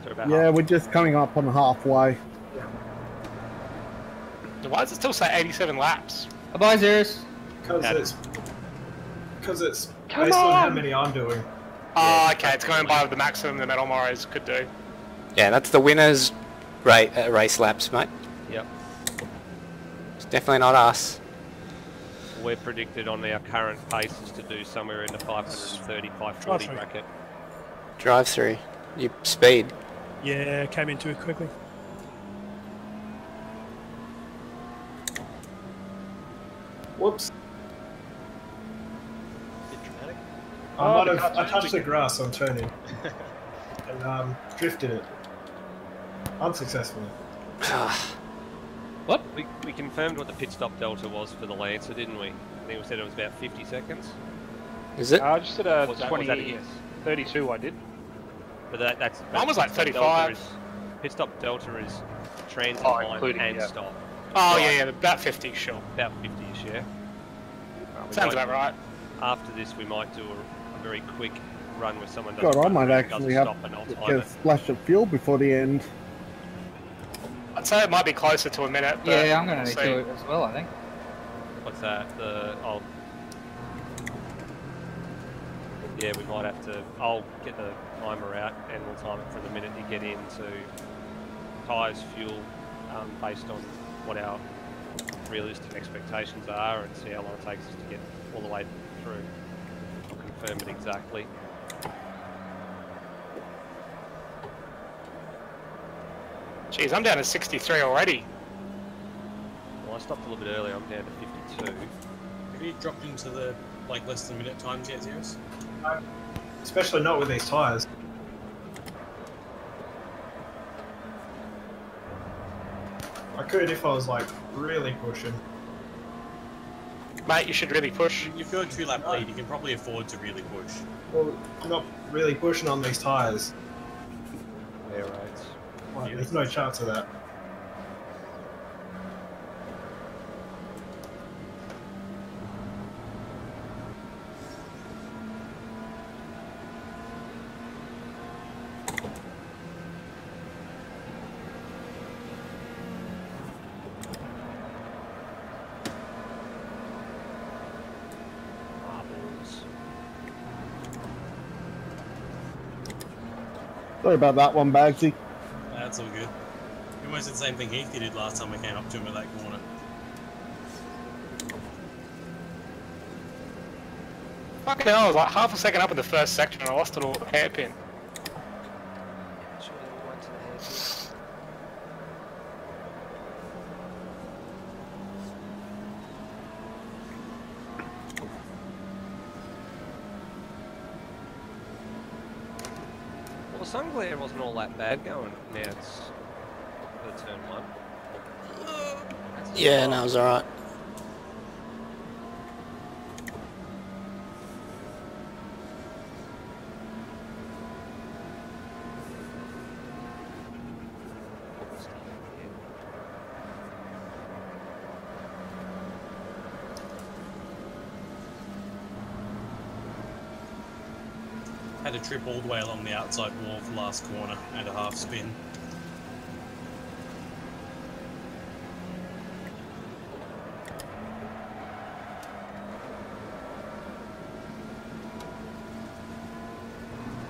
So about Yeah, half. we're just coming up on halfway. Why does it still say 87 laps? Bye, Xeris. Because it's based on how many I'm doing. Oh, okay, it's going by the maximum the Metal Morrows could do. Yeah, that's the winners' race laps, mate. Yep. It's definitely not us. We're predicted on our current paces to do somewhere in the 530, 540 Try bracket. Drive through. You speed. Yeah, came in too quickly. Whoops. Bit dramatic. I touched the grass on turning. And drifted it. Unsuccessfully. We confirmed what the pit stop delta was for the Lancer, didn't we? I think we said it was about 50 seconds. Is it? I just did a Was that a 20, guess? 32 I did. But that's Mine was like pit stop delta 35. Pit stop delta is transit Oh, time including, and yeah. stop. Oh, yeah, about 50, sure. About 50ish, yeah. We Sounds might- about right. After this, we might do a very quick run where someone does God, I might doesn't actually have stop and I'll to time get a it. splash of fuel before the end. I'd say it might be closer to a minute. But Yeah, I'm gonna we'll need see. to as well, I think. What's that? The yeah, we might have to. I'll get the timer out and we'll time it from the minute you get into tyres, fuel, based on what our realistic expectations are, and see how long it takes us to get all the way through. I'll confirm it exactly. Jeez, I'm down to 63 already. Well, I stopped a little bit earlier. I'm down to 52. Have you dropped into the like less than minute times yet, Zeros? No, especially not with these tyres. I could if I was like really pushing. Mate, you should really push. If you're a 2-lap lead, you can probably afford to really push. Well, I'm not really pushing on these tyres. Air rates. Like, there's no chance of that. Sorry about that one, Bagsy. That's all good. You almost did the same thing Heath did last time we came up to him at that corner. Fucking hell, I was like half a second up in the first section and I lost a little hairpin. Well, the sun glare wasn't all that bad going now. It's for turn 1. Yeah, no, it was alright. Had a trip all the way along the outside wall for last corner and a half spin.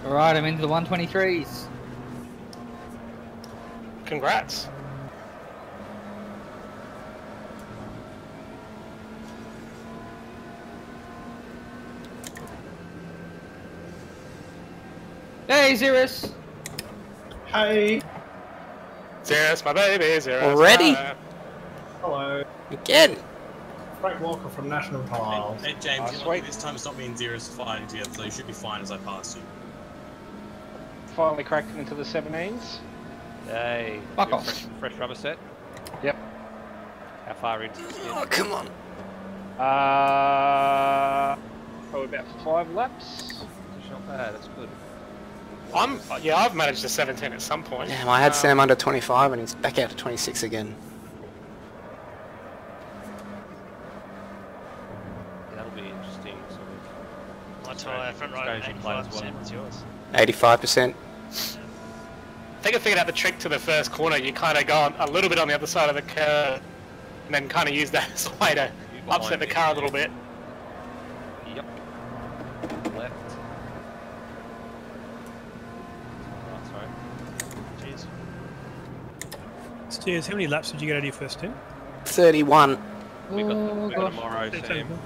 Alright, I'm into the 123s. Congrats. Hey, Xeris! Hey! Zeros, my baby, Zeros. Already? Hello. Again! Frank Walker from National Tiles. Hey James, Oh, you're lucky this time it's not me and Zeros fighting together, so you should be fine as I pass you. Finally cracked into the 17s. Hey, Fuck you a off. fresh rubber set? Yep. How far into the stint? Oh, come on. Probably about 5 laps. It's not bad, that's good. Yeah, I've managed a 17 at some point. Damn, I had Sam under 25 and he's back out to 26 again. Yeah, that'll be interesting. Sort of My tyre front right Strategy play as 85%. well. What's yours? 85%. I think I figured out the trick to the first corner. You kind of go on a little bit on the other side of the curve and then kind of use that as a way to You upset behind the me. car a little bit. Yep. Left. Right, sorry. Cheers. Steers, how many laps did you get out of your first stint? 31. We got Oh, gosh. tomorrow, It's team. over.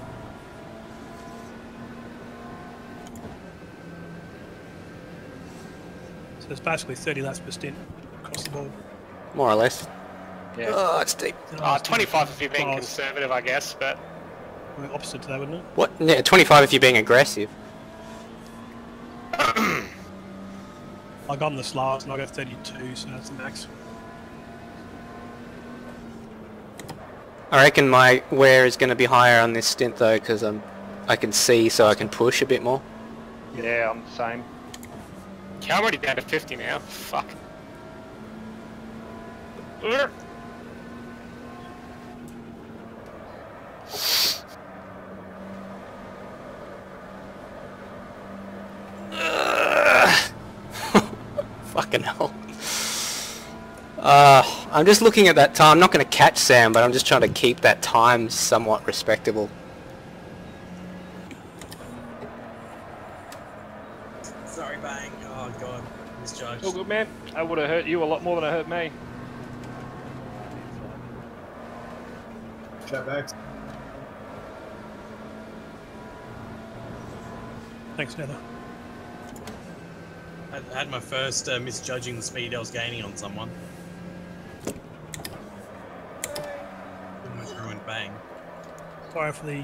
So it's basically 30 laps per stint across the board. More or less. Yeah. Oh, it's deep. 25 if you're being Oh, conservative, I guess, but well, opposite to that, wouldn't it? What? Yeah, 25 if you're being aggressive. I got on this last and I got 32, so that's the max. I reckon my wear is going to be higher on this stint though, because I can see, so I can push a bit more. Yeah, I'm the same. yeah, I'm already down to 50 now. Fuck. Ugh. Fucking hell. I'm just looking at that time. I'm not going to catch Sam, but I'm just trying to keep that time somewhat respectable. Sorry, bang. Oh god, misjudged. All good, man. I would have hurt you a lot more than I hurt me. Chat back. Thanks, Nether. I had my first misjudging the speed I was gaining on someone. Almost ruined bang. Sorry for the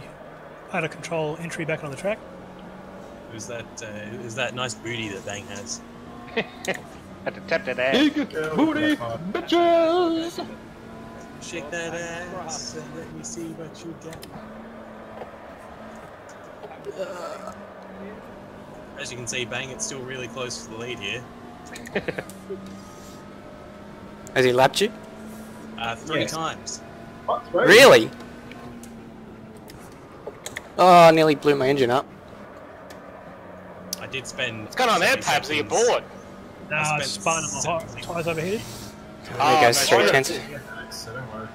out of control entry back on the track. It was that nice booty that Bang has. Had to tap that ass. Booty, bitches! Shake that ass and let me see what you get. As you can see, Bang, it's still really close to the lead here. Has he lapped you? 3 Yes. times. What? Right? Really? Oh, I nearly blew my engine up. I did spend. What's going on there, Pabs? Are you bored? Nah, spent spun and my 17 tyres overheated. There goes no 3 shit. tenths. Yeah, thanks, so don't worry.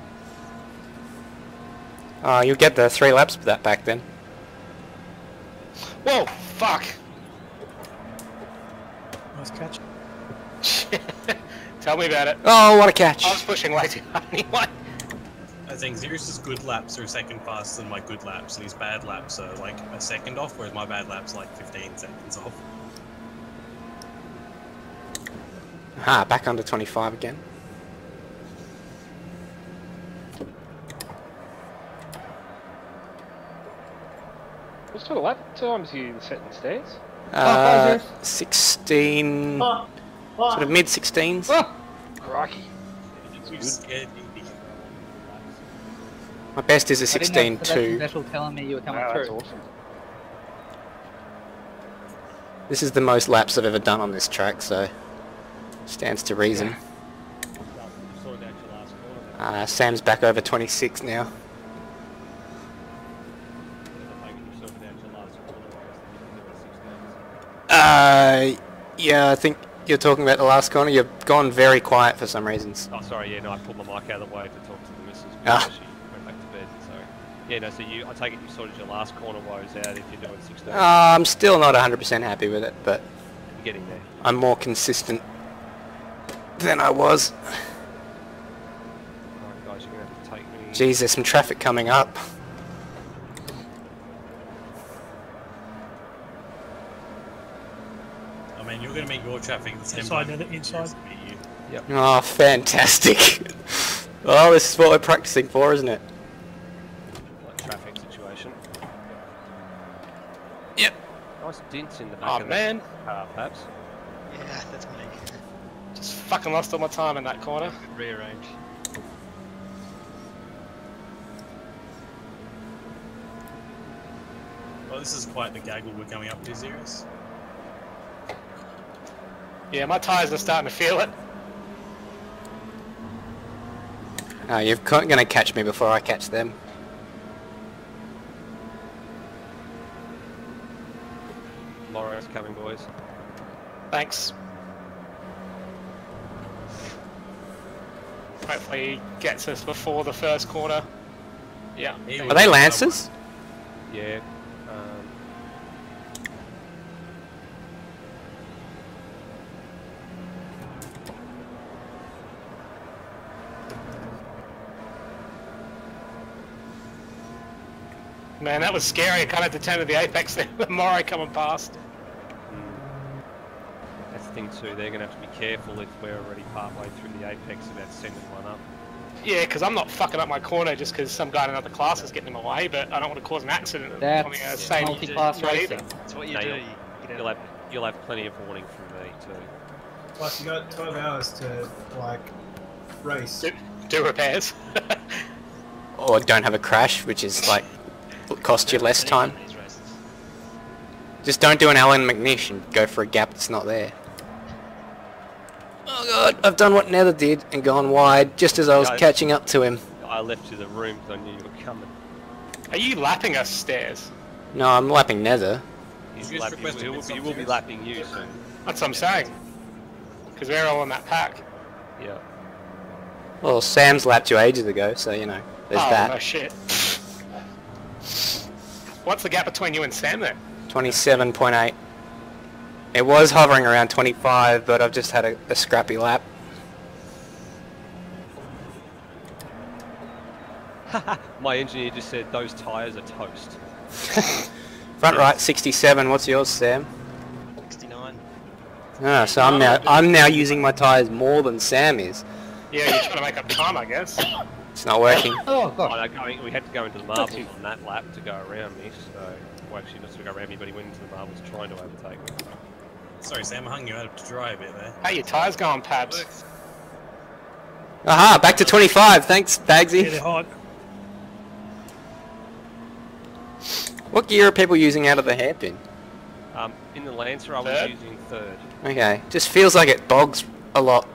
Oh, you'll get the 3 laps for that back then. Whoa, fuck. Nice catch. Tell me about it. Oh, what a catch! I was pushing way too hard anyway. I think Xerx's good laps are a second faster than my good laps, and his bad laps are like a second off, whereas my bad laps are like 15 seconds off. Ah, back under 25 again. What sort of lap times you setting stairs? 16... Sort of mid-16s. Oh, crikey. You scared me. My best is a I didn't have 16.2. Special telling me you were coming Wow, that's through. awesome. This is the most laps I've ever done on this track, so stands to reason. Sam's back over 26 now. Yeah, I think you're talking about the last corner. You've gone very quiet for some reasons. Oh, sorry, yeah, no, I pulled my mic out of the way to talk to the missus Ah. before she went back to bed, so... Yeah, no, so I take it you sorted your last corner woes out if you're doing 16. I'm still not 100% happy with it, but You're getting there. I'm more consistent than I was. Alright guys, you're going to have to take me... Jeez, there's some traffic coming up. I mean, you're going to meet your traffic the same Inside, time. Nether, inside. as me, you. Oh, fantastic. Oh, this is what we're practicing for, isn't it? Like traffic situation. Yep. Nice dents in the back Oh of man, the car, perhaps. Yeah, that's me. just fucking lost all my time in that corner. Rearrange. Well, this is quite the gaggle we're coming up to, Xerxes. Yeah, my tyres are starting to feel it. You're going to catch me before I catch them. Laura's coming, boys. Thanks. Hopefully he gets us before the first corner. Yeah. Are they Lancers? Yeah. Man, that was scary. I kind of determined the apex there. The Moro coming past. That's the thing too, they're going to have to be careful if we're already partway through the apex about sending one up. Yeah, because I'm not fucking up my corner just because some guy in another class is getting in my way, but I don't want to cause an accident. That's on the same multi-class road racing. either. That's what you No, do. you'll have plenty of warning from me too. Plus, you got 12 hours to, like, race. Do repairs. Or don't have a crash, which is like, cost you less time. These races. Just don't do an Alan McNish and go for a gap that's not there. Oh god, I've done what Nether did and gone wide just as I was Yeah, catching up to him. I left you the room because I knew you were coming. Are you lapping us, Stairs? No, I'm lapping Nether. He's You just lapping, requested he will be bits lapping you soon. That's what I'm saying. Because we're all in that pack. Yeah. Well, Sam's lapped you ages ago, so you know, there's oh, that. no shit. What's the gap between you and Sam then? 27.8. It was hovering around 25, but I've just had a scrappy lap. My engineer just said those tyres are toast. Front right 67. What's yours, Sam? 69. Ah, so I'm now using my tyres more than Sam is. Yeah, you're trying to make up time, I guess. It's not working. Oh, God. We had to go into the marbles on that lap to go around me, so... Well, actually, not to go around me, but he went into the marbles trying to overtake me. Sorry, Sam, I hung you out to dry a bit there. How your tyres going, Pabs? Aha, back to 25. Thanks, Yeah, Bagsy. they're hot. What gear are people using out of the hairpin? In the Lancer, I was Third? using third. Okay, just feels like it bogs a lot.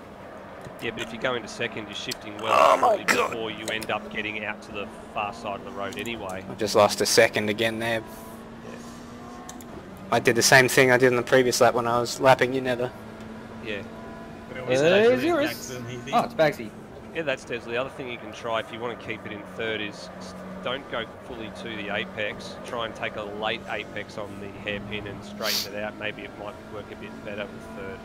Yeah, but if you go into second, you're shifting well Oh my shortly God. before you end up getting out to the far side of the road anyway. I just lost a second again there. I did the same thing I did in the previous lap when I was lapping you, Nether. Yeah. There's yours. Oh, it's Bagsy. Yeah, that's Des. The other thing you can try if you want to keep it in third is don't go fully to the apex. Try and take a late apex on the hairpin and straighten it out. Maybe it might work a bit better with third.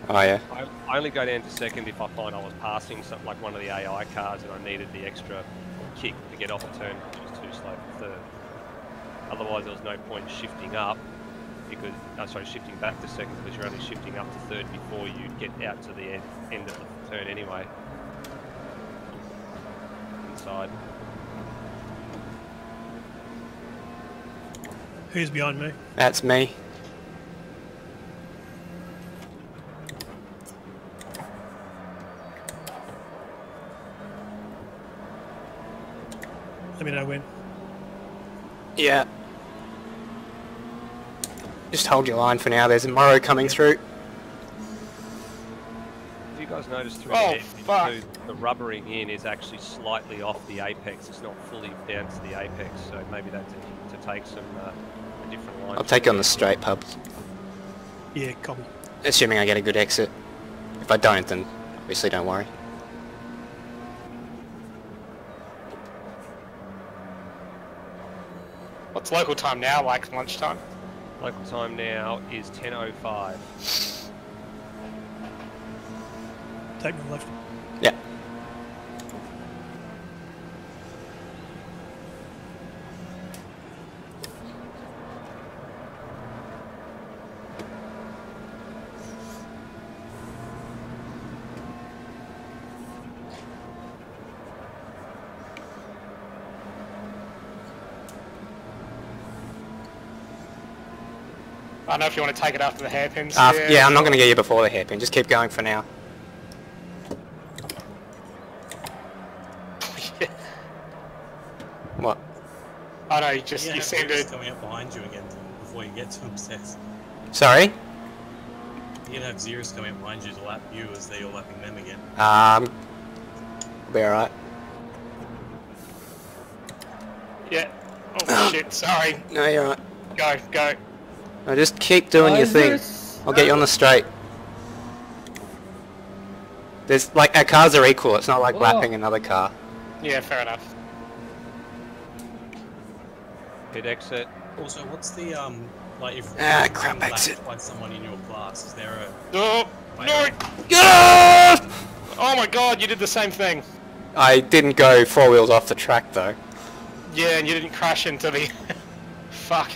Oh yeah. I only go down to second if I find I was passing something like one of the AI cars and I needed the extra kick to get off a turn, which was too slow for third. Otherwise, there was no point shifting up because shifting back to second because you're only shifting up to third before you get out to the end of the turn anyway. Inside. Who's behind me? That's me. Let me know when. Yeah. Just hold your line for now. There's a Morrow coming through. If you guys notice through Oh, the fuck. the rubbering in is actually slightly off the apex. It's not fully down to the apex, so maybe that's to take some a different line. I'll take you on the straight, pubs. Yeah, copy. Assuming I get a good exit. If I don't, then obviously don't worry. What's local time now, like lunchtime? Local time now is 10:05. Take me left. Yeah. I don't know if you want to take it after the hairpins. Yeah, I'm not going to get you before the hairpin. Just keep going for now. What? I know, you seem to... coming up behind you again before you get to him, Seth. Sorry? You're gonna have Xeris coming up behind you to lap you as they're lapping them again. I'll be alright. Yeah. Oh shit, sorry. No, you're alright. Go. No, just keep doing your thing. I'll get you on the straight. There's, like, our cars are equal. It's not like lapping another car. Yeah, fair enough. Hit exit. Also, what's the like if crap you're exit. lapped by someone in your class, is there a Oh, no! Ah! Oh my god, you did the same thing. I didn't go 4 wheels off the track, though. Yeah, and you didn't crash into the... Fuck.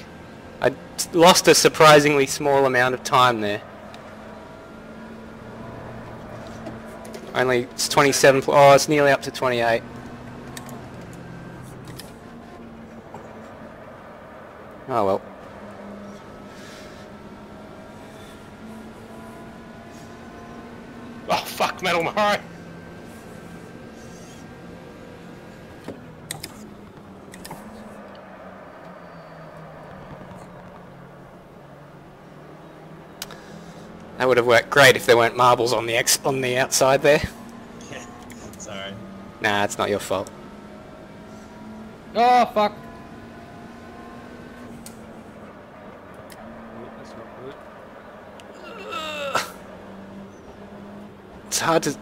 I lost a surprisingly small amount of time there. Only, it's 27, oh, it's nearly up to 28. Oh well. Oh fuck, Metal Morrow. That would have worked great if there weren't marbles on the outside there. yeah? Sorry. Nah, it's not your fault. Oh, fuck. That's not good. It's hard to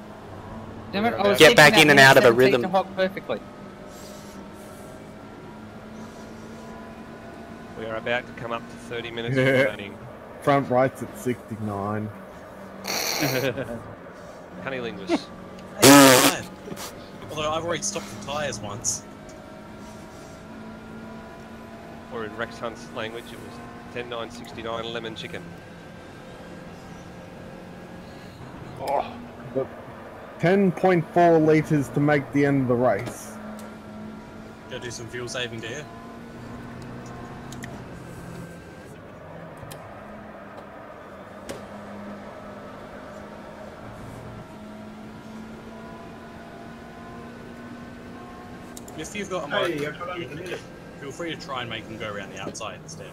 Damn it, I was Get back keeping in that and out of a 17 rhythm. to hog perfectly. We are about to come up to 30 minutes of running. front right's at 69. Cunniling was... Although I've already stopped the tyres once. Or in Rex Hunt's language, it was 10.969 lemon chicken. Oh, But 10.4 litres to make the end of the race. Go do some fuel saving, do you? If you've got a mic, feel free to try and make them go around the outside instead.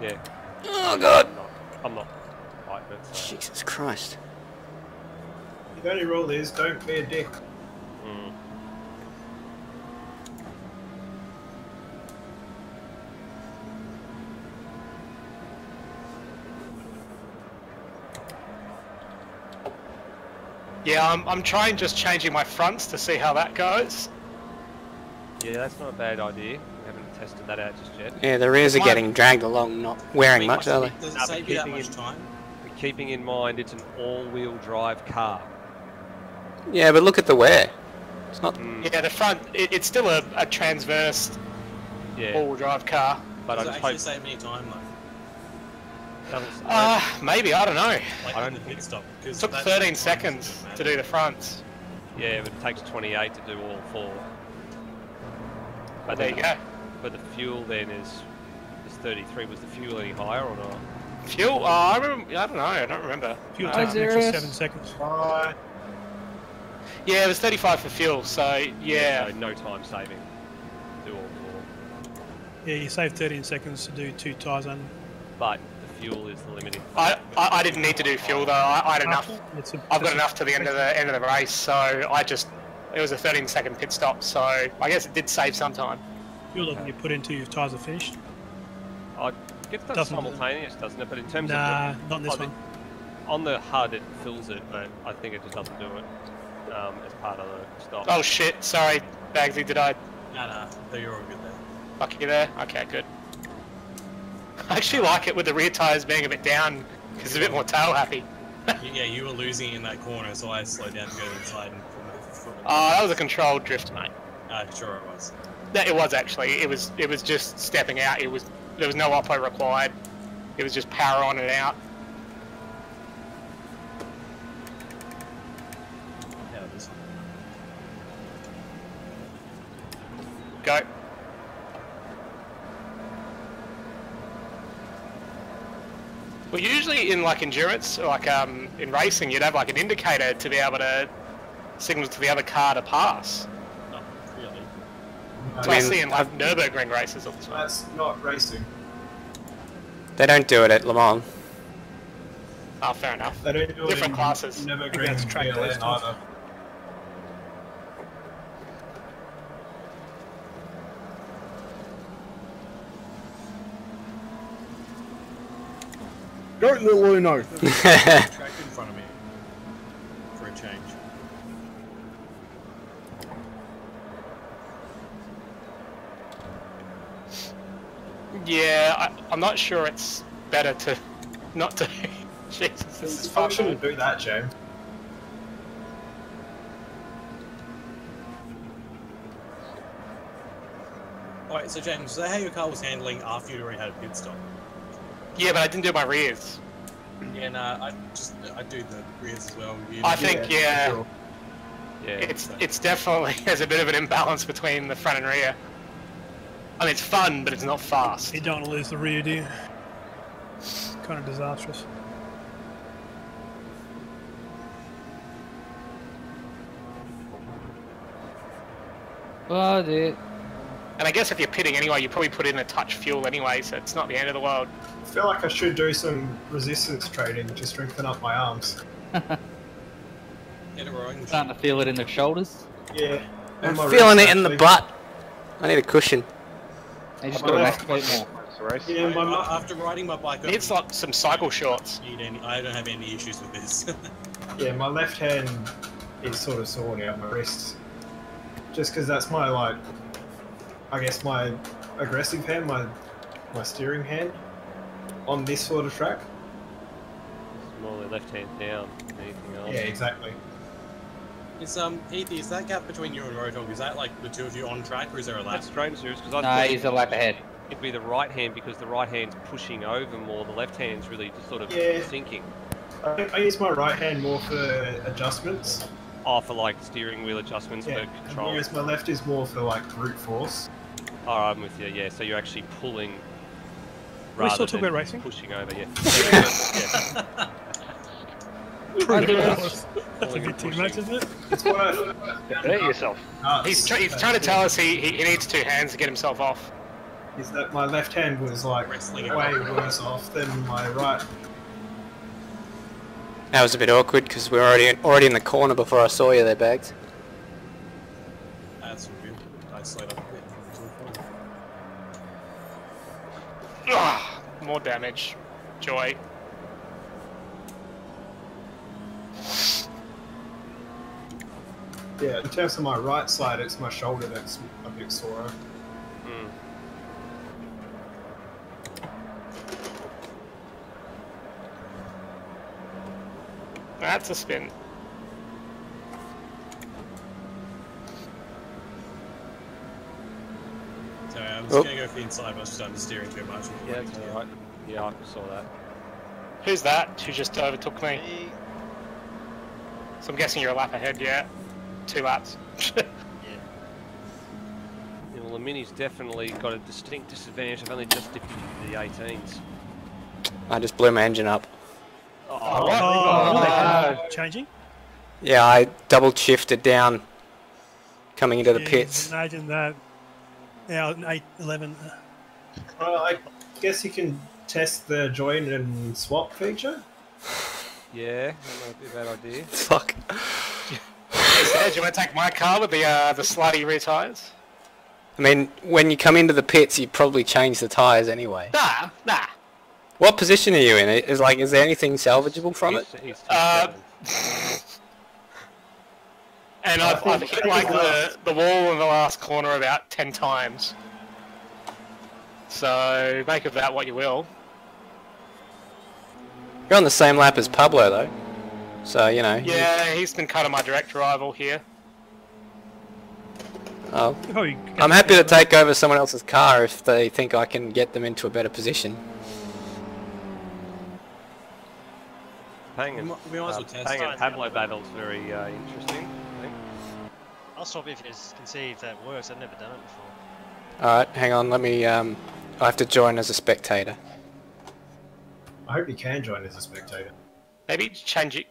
Yeah. Oh god! I'm not fighting it, so. Jesus Christ. The only rule is don't be a dick. Mm. Yeah, I'm trying just changing my fronts to see how that goes. Yeah, that's not a bad idea. We haven't tested that out just yet. Yeah, the rears are getting dragged along, not wearing much, are they? Does it No, save you that much time? Keeping in mind it's an all-wheel drive car. Yeah, but look at the wear. It's not... Yeah, the front, it's still a transverse Yeah, all-wheel drive car. but I Does it just actually hope... save any time though? Maybe, I don't know. Like I in don't the pit stop. It took 13 seconds to do the fronts. Yeah, but it takes 28 to do all four. But There you go. But the fuel then is 33. Was the fuel any higher or not? Fuel? I remember. I don't know. I don't remember. Fuel Uh, takes an extra 7 seconds. Bye. Yeah, it was 35 for fuel. So yeah. So no time saving. Do all four. Yeah, you save 13 seconds to do 2 tyres on. But the fuel is the limiting. I didn't need to do fuel though. I had enough. I've got enough to the end of the race, so it was a 13-second pit stop. So I guess it did save some time. Fuel doesn't get put into your tyres are finished. I guess that's Doesn't- simultaneous, doesn't it? But in terms Nah, of not in this one. on the HUD, it fills it, but I think it just doesn't do it as part of the stop. Oh shit! Sorry, Bagsy. Did I No, you're all good there. fuck you there? Okay, good. I actually like it with the rear tyres being a bit down because it's a bit more tail happy. Yeah, you were losing in that corner, so I slowed down to go inside and put my foot. Oh, that was a controlled drift, mate. Sure it was. That it was actually. It was just stepping out. There was no oppo required. It was just power on and out. Yeah, this one. Go. Well, usually in like endurance, like in racing, you'd have like an indicator to be able to signal to the other car to pass. Not really. That's what I see in like Nürburgring races all the time. That's not racing. They don't do it at Le Mans. Oh, fair enough. They don't do Different it classes. in Never Maybe Green that's track day BLN stuff. either. Go, little Uno! Track in front of me. For a change. Yeah, I'm not sure it's better to not to. Jesus, this is I fun. shouldn't do that, James. Alright, so James, is that how your car was handling after you'd already had a pit stop? Yeah, but I didn't do my rears. Yeah, nah, I do the rears as well. I think yeah, Sure. Yeah. it's definitely there's a bit of an imbalance between the front and rear. I mean, it's fun, but it's not fast. You don't want to lose the rear, do you? It's kind of disastrous. Oh, dear. And I guess if you're pitting anyway, you probably put in a touch fuel anyway, so it's not the end of the world. I feel like I should do some resistance training to strengthen up my arms. Get a rowing machine. Starting to feel it in the shoulders. Yeah. I'm And my feeling wrist, it in the actually. butt. I need a cushion. You just My got to left- activate more. it's a race. Yeah, my After riding my bike, It's like some cycle shorts. I don't have any issues with this. Yeah, my left hand is sort of sore now, my wrist. Just because that's my, like, I guess my aggressive hand, my steering hand. on this sort of track. It's more the left hand down than anything else. Yeah, exactly. Is Ethan, is that gap between you and Roadhog, is that like the two of you on track, or is there a lap? That's strange, Zeus, because I No, thought he's a lap ahead. it'd be the right hand because the right hand's pushing over more. The left hand's really just sort of sinking. I use my right hand more for adjustments. Oh, for like steering wheel adjustments for control. Whereas my left is more for like brute force. Oh, I'm with you. Yeah, so you're actually pulling. Are we still rather talking than about racing? pushing over. Yeah. That's a good team match, isn't it? It's what I Hurt yourself. He's trying to tell us he needs two hands to get himself off. is that my left hand was like Wrestling way worse off than my right. That was a bit awkward because we were already in the corner before I saw you there, Bags. That's good. I slowed up a bit. More damage. Joy. Yeah, in terms of my right side, it's my shoulder that's a bit sore. That's a spin. Sorry, I'm just gonna go for the inside, but I was just understeering too much. Yeah, that's alright. Yeah, I saw that. Who's that? Who just overtook me? So I'm guessing you're a lap ahead, yeah? 2 laps. Yeah, well, the Mini's definitely got a distinct disadvantage. I've only just dipped into the 18s. I just blew my engine up. Changing? Yeah, I double shifted down coming into the pits. Imagine that. Yeah, 8-11. Well, I guess you can test the join and swap feature. Yeah, that might be a bad idea. Fuck. Hey, do you want to take my car with the slutty rear tyres? I mean, when you come into the pits, you probably change the tyres anyway. Nah. What position are you in? Is there anything salvageable from it? And I've hit like the wall in the last corner about 10 times. So make of that what you will. You're on the same lap as Pablo though, so you know. Yeah, he's been kind of my direct rival here. Oh. I'm happy to take over someone else's car if they think I can get them into a better position. Pang and Pablo battle's very interesting, I think. I'll stop if you can see if that works. I've never done it before. Alright, hang on, let me, I have to join as a spectator. I hope you can join as a spectator. Maybe change it.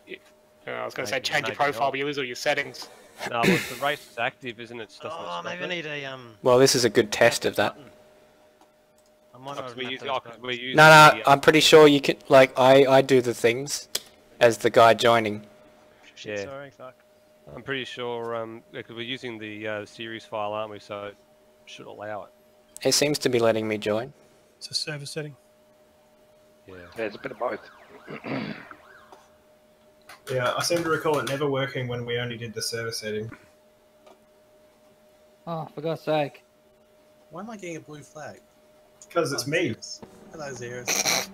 I was going to say change your profile views or your settings. No, well, the race is active, isn't it? Maybe I need a Well, this is a good test of that. I might not No, I'm pretty sure you can, like, I do the things as the guy joining. Yeah. Sorry, fuck. I'm pretty sure, because we're using the series file, aren't we? So it should allow it. It seems to be letting me join. It's a server setting. Yeah. There's a bit of both. Yeah, I seem to recall it never working when we only did the server setting. Oh, for God's sake. Why am I getting a blue flag? Because it's me. Hello, Zeros.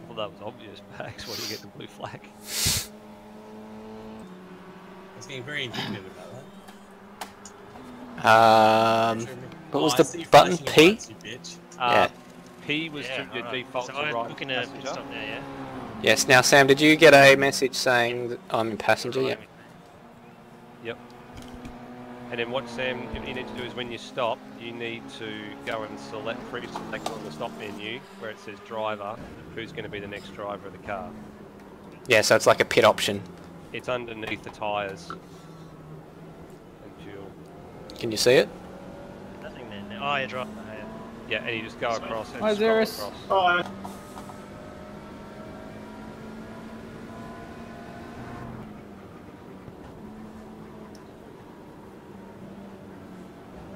Well, that was obvious, Pax. Why do you get the blue flag? I was getting very indignant about that. What was the button? P? Yeah. P was your default so to I'm right looking at pit stop now, yeah? Yes, now Sam, did you get a message saying that I'm in passenger yet? Yep. And then what Sam, you need to do is when you stop, you need to go and pre-select on the stop menu where it says driver, who's going to be the next driver of the car. Yeah, so it's like a pit option. It's underneath the tyres and fuel. Can you see it? Nothing there now. Oh, yeah, drive. Yeah, and you just go across and Hi, scroll Zeus. across. Oh,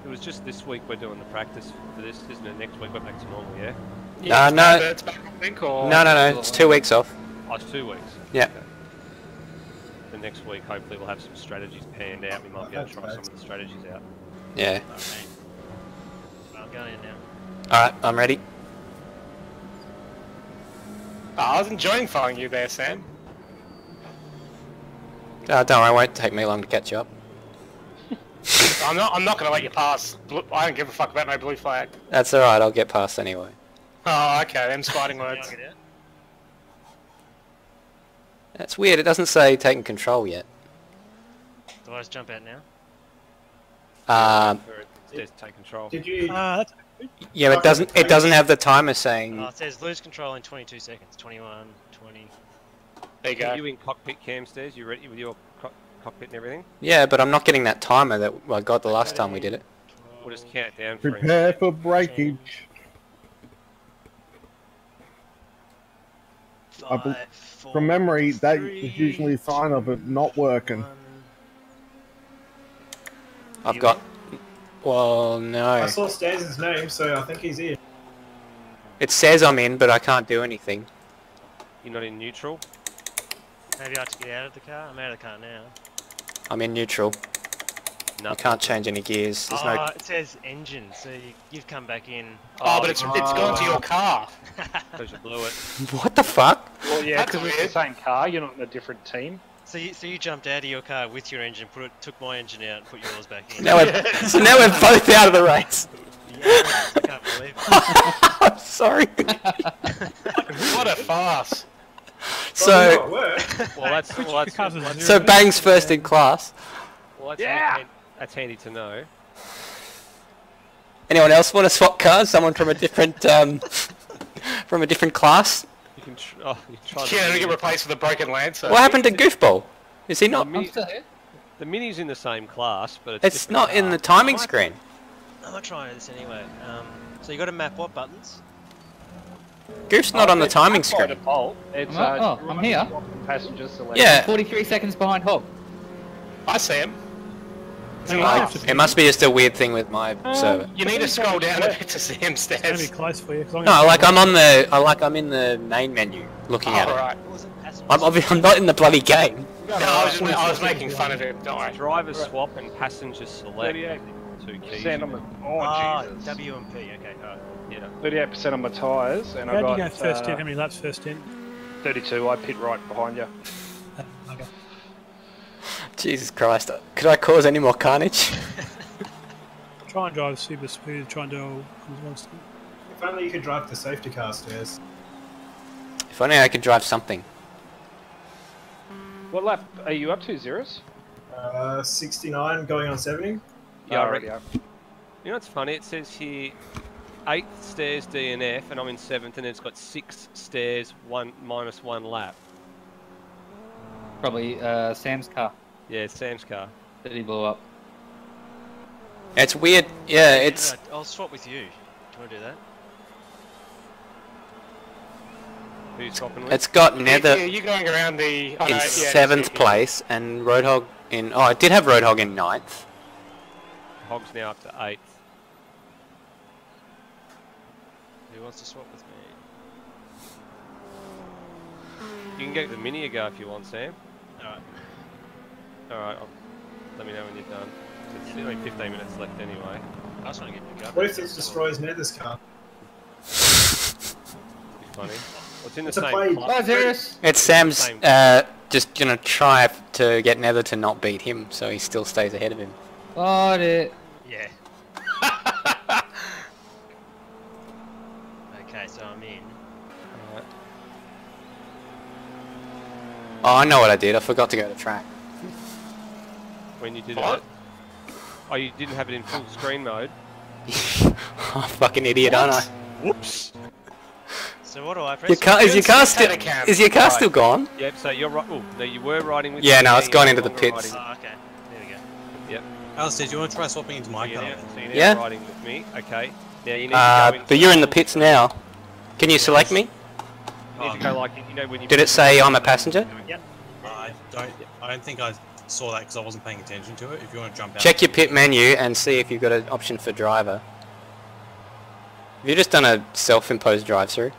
It was just this week we're doing the practice for this, isn't it? Next week we're back to normal, yeah? No, It's back, I think, or... no, it's 2 weeks off. Oh, it's 2 weeks? Yeah. Okay. The next week hopefully we'll have some strategies panned out. We might be able to try some of the strategies out. Yeah. I'm going in now. Alright, I'm ready. Oh, I was enjoying following you there, Sam. Don't worry, it won't take me long to catch up. I'm not going to let you pass. I don't give a fuck about no blue flag. That's alright, I'll get past anyway. Oh, okay, them fighting words. That's weird, it doesn't say taking control yet. Do I just jump out now? It says take control. Did you? Yeah, it doesn't have the timer saying... Oh, it says lose control in 22 seconds. 21, 20... There you go. Are you in cockpit cam stairs? You ready with your cockpit and everything? Yeah, but I'm not getting that timer that I got the last time we did it. We'll just count down for Prepare for breakage. 5, 4, From memory, that 3, is usually a sign of it not working. 1. I've got... Well, I no. saw Stans' name, so I think he's in. It says I'm in, but I can't do anything. You're not in neutral? Maybe I have to get out of the car? I'm out of the car now. I'm in neutral. I can't change any gears. There's no... It says engine, so you've come back in. Oh, but it's gone to your car. Because you blew it. What the fuck? Well, yeah, That's because it's the weird. same car. You're not in a different team. So you jumped out of your car with your engine, took my engine out, and put yours back in. Now so now we're both out of the race. I can't believe it. I'm sorry. What a farce. So, Well, that's so Bang's first in class. well, that's handy to know. Anyone else want to swap cars? Someone from a different class? You can you try Yeah, it'll get replaced with a broken Lancer. What happened to Goofball? Is he not? I'm still here. The Mini's in the same class, but it's It's different not in car. the timing screen. I'm not trying this anyway. So you got to map what buttons? Goof's not on the timing By screen. default, it's, I'm here. Passengers select. Yeah. 43 seconds behind Hog. Hi, Sam. It must be just a weird thing with my server. You need to scroll down a bit to see him It's gonna be stairs. close for you. No, like I'm in the main menu looking at it. Alright. I'm not in the bloody game. No, I was making fun of him, don't worry. Driver swap and passenger select. 38% 2 keys. on my, Jesus. W and P, okay, alright. Yeah. 38% on my tyres, and I How do got you go first in? How many laps first in? 32. I pit right behind you. Okay. Jesus Christ. Could I cause any more carnage? Try and drive super smooth. Try and do all one step. If only you could drive the safety car stairs. If only I could drive something. What lap are you up to, Zeros? 69 going on 70. Yeah, I already reckon. You know what's funny? It says here 8th stairs DNF, and I'm in 7th, and it's got 6 stairs, minus 1 lap. Probably Sam's car Yeah, it's Sam's car. that he blew up. It's weird. Yeah, it's... I'll swap with you. Do you want to do that? Who are you swapping with? It's got Nether You're going around the... Oh, in no, yeah, 7th place, and Roadhog in... Oh, I did have Roadhog in 9th. Hog's now up to 8th. Who wants to swap with me? You can get the Mini ago if you want, Sam. Alright. Alright, let me know when you're done. It's only 15 minutes left anyway. I just want to get your car. What if this destroys Nether's car? Be funny. Well, it's in the It's a same play. class. Oh, Zeros! It's Sam's Same. just gonna try to get Nether to not beat him, so he still stays ahead of him. Got it. Yeah. Okay, so I'm in. Alright. Oh, I know what I did. I forgot to go to track. When you did What? it. Oh, you didn't have it in full screen mode. Oh, fucking idiot, aren't I? Whoops. So what do I press? Your car, is your car still? Cam. Is your car Right. still gone? Yep, so you're right. Oh, no, you were riding with Yeah, me, no, now it's gone you're into the no longer pits. riding- Oh, okay. There we go. Yep. Alistair, do you want to try swapping into my So you're car? now, so you're now Yeah. riding with me. Okay. Now you need to go into... But you're in the pits now. Can you select me? You need to go like, you know when you... Did it say I'm a passenger? Yep. I don't think I saw that because I wasn't paying attention to it. If you want to jump out... Check your pit menu and see if you've got an option for driver. Have you just done a self-imposed drive-through?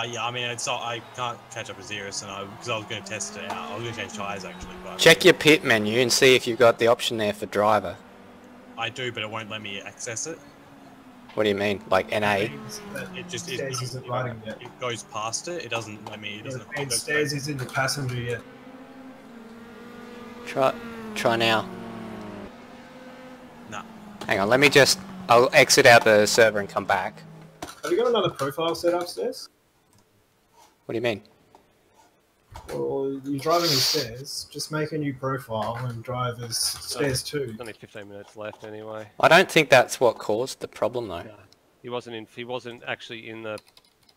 Yeah, I mean, it's not, I can't catch up with Xerus, and because I was going to test it out. I was going to change tyres, actually, but... Check your pit menu and see if you've got the option there for driver. I do, but it won't let me access it. What do you mean? Like NA? It just Stairs isn't riding yet. It goes past it. It doesn't. I mean, it doesn't. Yeah, and Stairs isn't the passenger yet. Try now. Nah. Hang on, let me just... I'll exit out the server and come back. Have you got another profile set upstairs? What do you mean? Well, you're driving the stairs. Just make a new profile and drive as stairs 2. There's only 15 minutes left anyway. I don't think that's what caused the problem though. No. He wasn't actually in the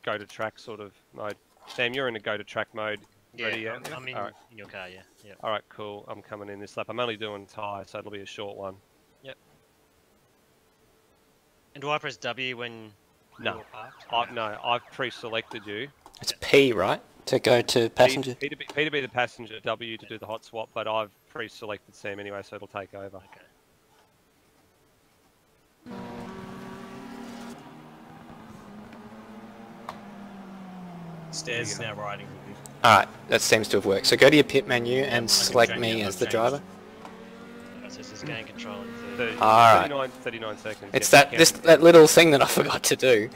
go to track sort of mode. Sam, you're in the go to track mode. Yeah, Ready? I'm in, Alright. in your car, yeah. Yep. Alright, cool. I'm coming in this lap. I'm only doing tyre, so it'll be a short one. Yep. And do I press W when No. you're parked? No, I've pre-selected you. It's P, right? To go to passenger? P to be the passenger, W to do the hot swap, but I've pre-selected Sam anyway, so it'll take over. Okay. Stairs is now riding with you. Alright, that seems to have worked. So go to your pit menu and select me as the driver. Alright, so this is gain control in 30. Alright. 39 seconds. It's yeah, that little thing that I forgot to do.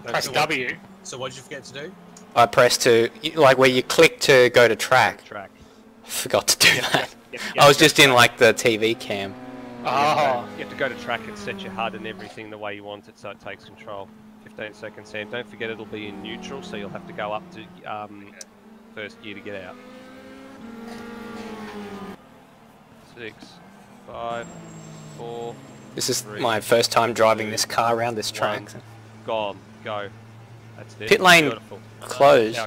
Press W. So what did you forget to do? I pressed to, like where you click to go to track. Track. Forgot to do that. Yep, I was just in like the TV cam. Oh. You have to go to track and set your HUD and everything the way you want it, so it takes control. 15 seconds, Sam. Don't forget it'll be in neutral, so you'll have to go up to first gear to get out. 6, 5, 4. This is 3, my first time driving 2, this car around this track. 1. Gone. Go. That's it. Pit lane Beautiful. closed.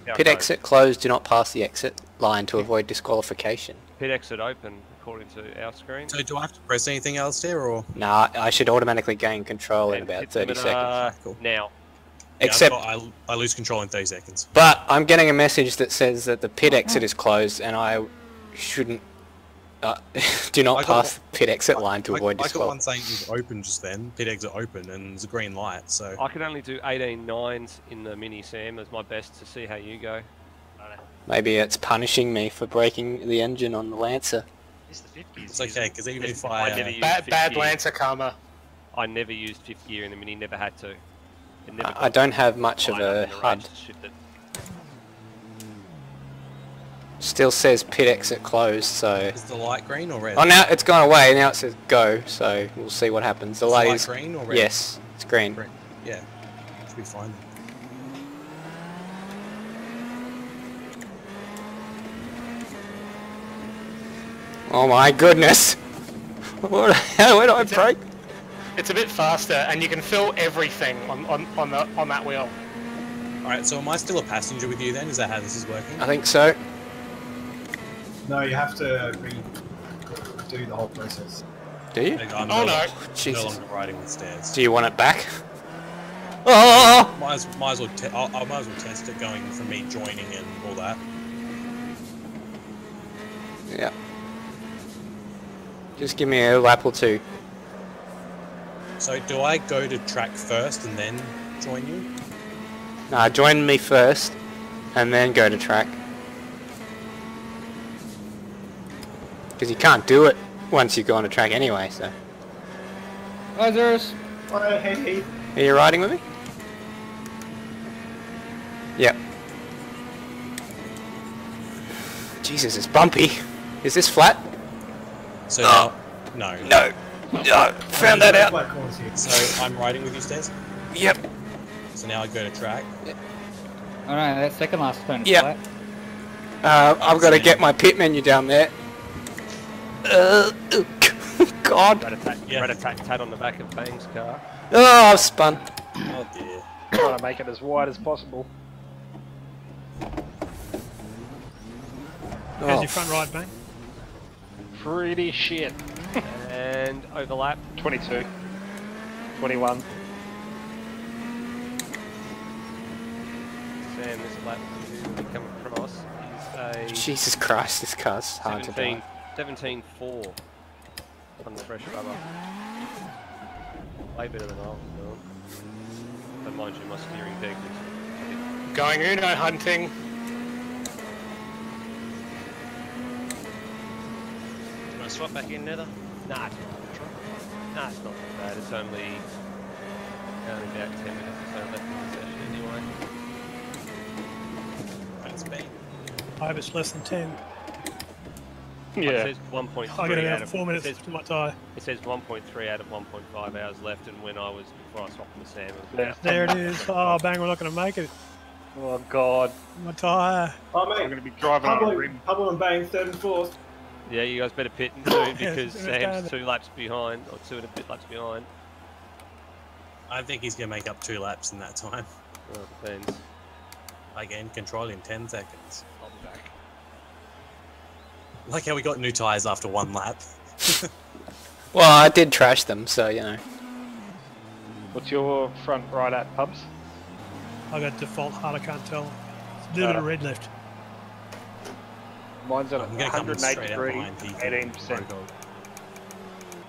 Now Pit go. exit closed. Do not pass the exit line to avoid disqualification. Pit exit open, according to our screen. So do I have to press anything else there, or? Nah, I should automatically gain control in And about pit 30 limiter seconds. Cool. Now. Except, I lose control in 30 seconds. but I'm getting a message that says that the pit exit is closed and I shouldn't do not pass the pit exit line to avoid I got disqualification. one saying it was open just then, pit exit open, and there's a green light, so... I can only do 18.9s in the Mini, Sam. That's my best to see how you go. Maybe it's punishing me for breaking the engine on the Lancer. It's the 50s. It's okay, because even if I I... never used Bad fifth gear. Lancer karma. I never used 5th gear in the Mini, never had to. It never I don't have much of got a in the range HUD. to shift it. Still says pit exit closed, so... Is the light green or red? Oh, now it's gone away. Now it says go, so we'll see what happens. The Is the light light is... green or red? Yes, it's green. Green. Yeah. Should be fine. Oh my goodness! What? How did I break? It's a bit faster, and you can fill everything on that wheel. Alright, so am I still a passenger with you then? Is that how this is working? I think so. No, you have to redo the whole process. Do you? I'm Oh, no. no Jesus. longer riding with stairs. Do you want it back? Oh! Might as well I might as well test it going from me joining and all that. Yeah. Just give me a lap or two. So do I go to track first and then join you? Nah, join me first, and then go to track. Because you can't do it once you go on a track anyway, so... Hi, Zerus. Oh, hey. Are you riding with me? Yep. Jesus, it's bumpy. Is this flat? So Oh. now, no. No. No, found that out. Black corners here. So I'm riding with you, Stairs? Yep. So now I go to track. Oh no, that second last turn is Yeah. flat. I've got to get my pit menu down there. God. Rat-a-tat-tat on the back of Bang's car. Oh, I've spun. Oh dear. Trying to make it as wide as possible. How's Oh, your front right, Bang? Pretty shit. And overlap. 22. 21. Sam, this lap you come across is a Jesus Christ, this car's hard to drive. 17.4 on the fresh rubber. Way better than I was doing. But mind you, my steering deck is... Going Uno hunting. You want to swap back in, Nether? Nah, it's not that bad. It's only Only about 10 minutes or so left in the session anyway. That's big. I hope it's less than 10. It Yeah. says 1.3 I got out about of 4 minutes it says, to my tie. it says 1.3 out of 1.5 hours left, and when I was before I swapped with Sam, it was Yeah. about There it is. Oh, bang, we're not going to make it. Oh god. My tyre. Oh, I'm mate. going to be driving on a Pablo, rim. Pablo and Bang, 3rd and 4th. Yeah, you guys better pit soon because it's Sam's down. 2 laps behind, or 2 and a bit laps behind. I think he's going to make up 2 laps in that time. Well, it depends. I gained control in 10 seconds. I'll be back. Like how we got new tyres after 1 lap. Well, I did trash them, so you know. What's your front right at, Pubs? I got default hard, I can't tell. It's a little bit of red left. Mine's at I'm going to come straight out 183, behind Heath. 18%.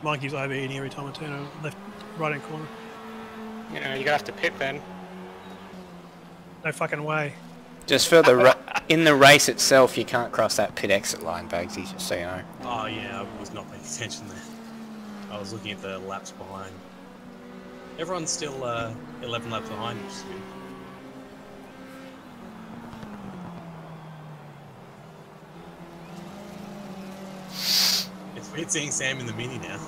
Mine keeps overheating every time I turn a right hand corner. You know, you're gonna have to pit then. No fucking way. Just for the in the race itself, you can't cross that pit exit line, Bagsy, just so you know. Oh yeah, I was not paying attention there. I was looking at the laps behind. Everyone's still 11 laps behind, which is good. It's weird seeing Sam in the Mini now.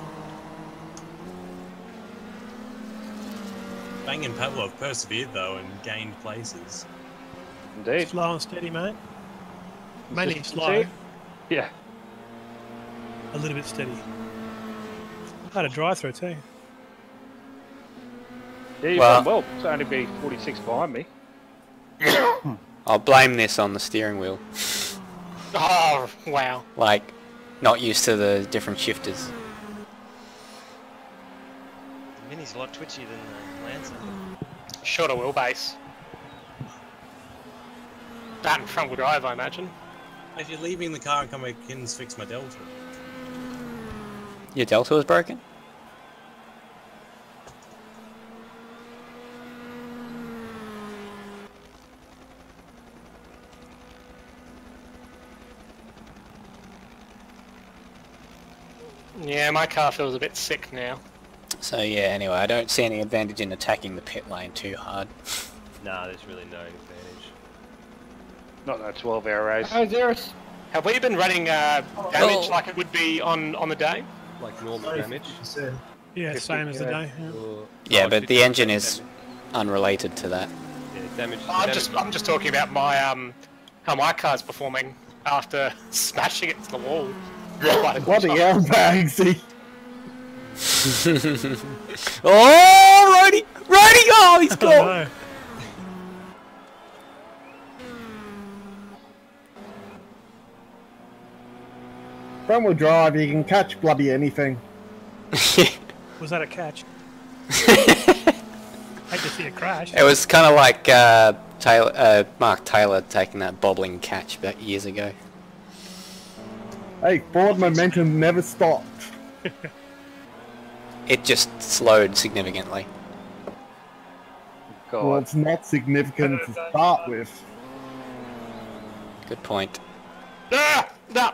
Bang and Pablo have persevered though and gained places. Indeed. Slow and steady, mate. Mainly slow. Consistency? Yeah. A little bit steady. I had a drive through too. Yeah, you've Well- done well. It's only be 46 behind me. I'll blame this on the steering wheel. Oh, wow. Like, not used to the different shifters. The Mini's a lot twitchy than the Lancer. Shorter wheelbase. That and front wheel drive, I imagine. If you're leaving the car and come back in and fix my Delta. Your Delta was broken? Yeah, my car feels a bit sick now. So yeah, anyway, I don't see any advantage in attacking the pit lane too hard. Nah, there's really no advantage. Not that 12-hour race. Oh, Xeris. Have we been running damage Oh. like it would be on the day? Like normal damage. 50%. Yeah, same as the yeah. day. Yeah. Or, Yeah, oh, but the 50% engine is damage. unrelated to that. Yeah, damage. I'm just talking about my how my car's performing after smashing it to the wall. Quite a good Bloody shot. hell, Bagsy. Oh, righty! Righty! Oh, he's Oh, gone! no. Front wheel drive, you can catch bloody anything. Was that a catch? Hate to see it crash. It was kind of like Mark Taylor taking that bobbling catch about years ago. Hey, forward momentum never stopped. It just slowed significantly. God. Well, it's not significant to start with. Good point. Ah! No!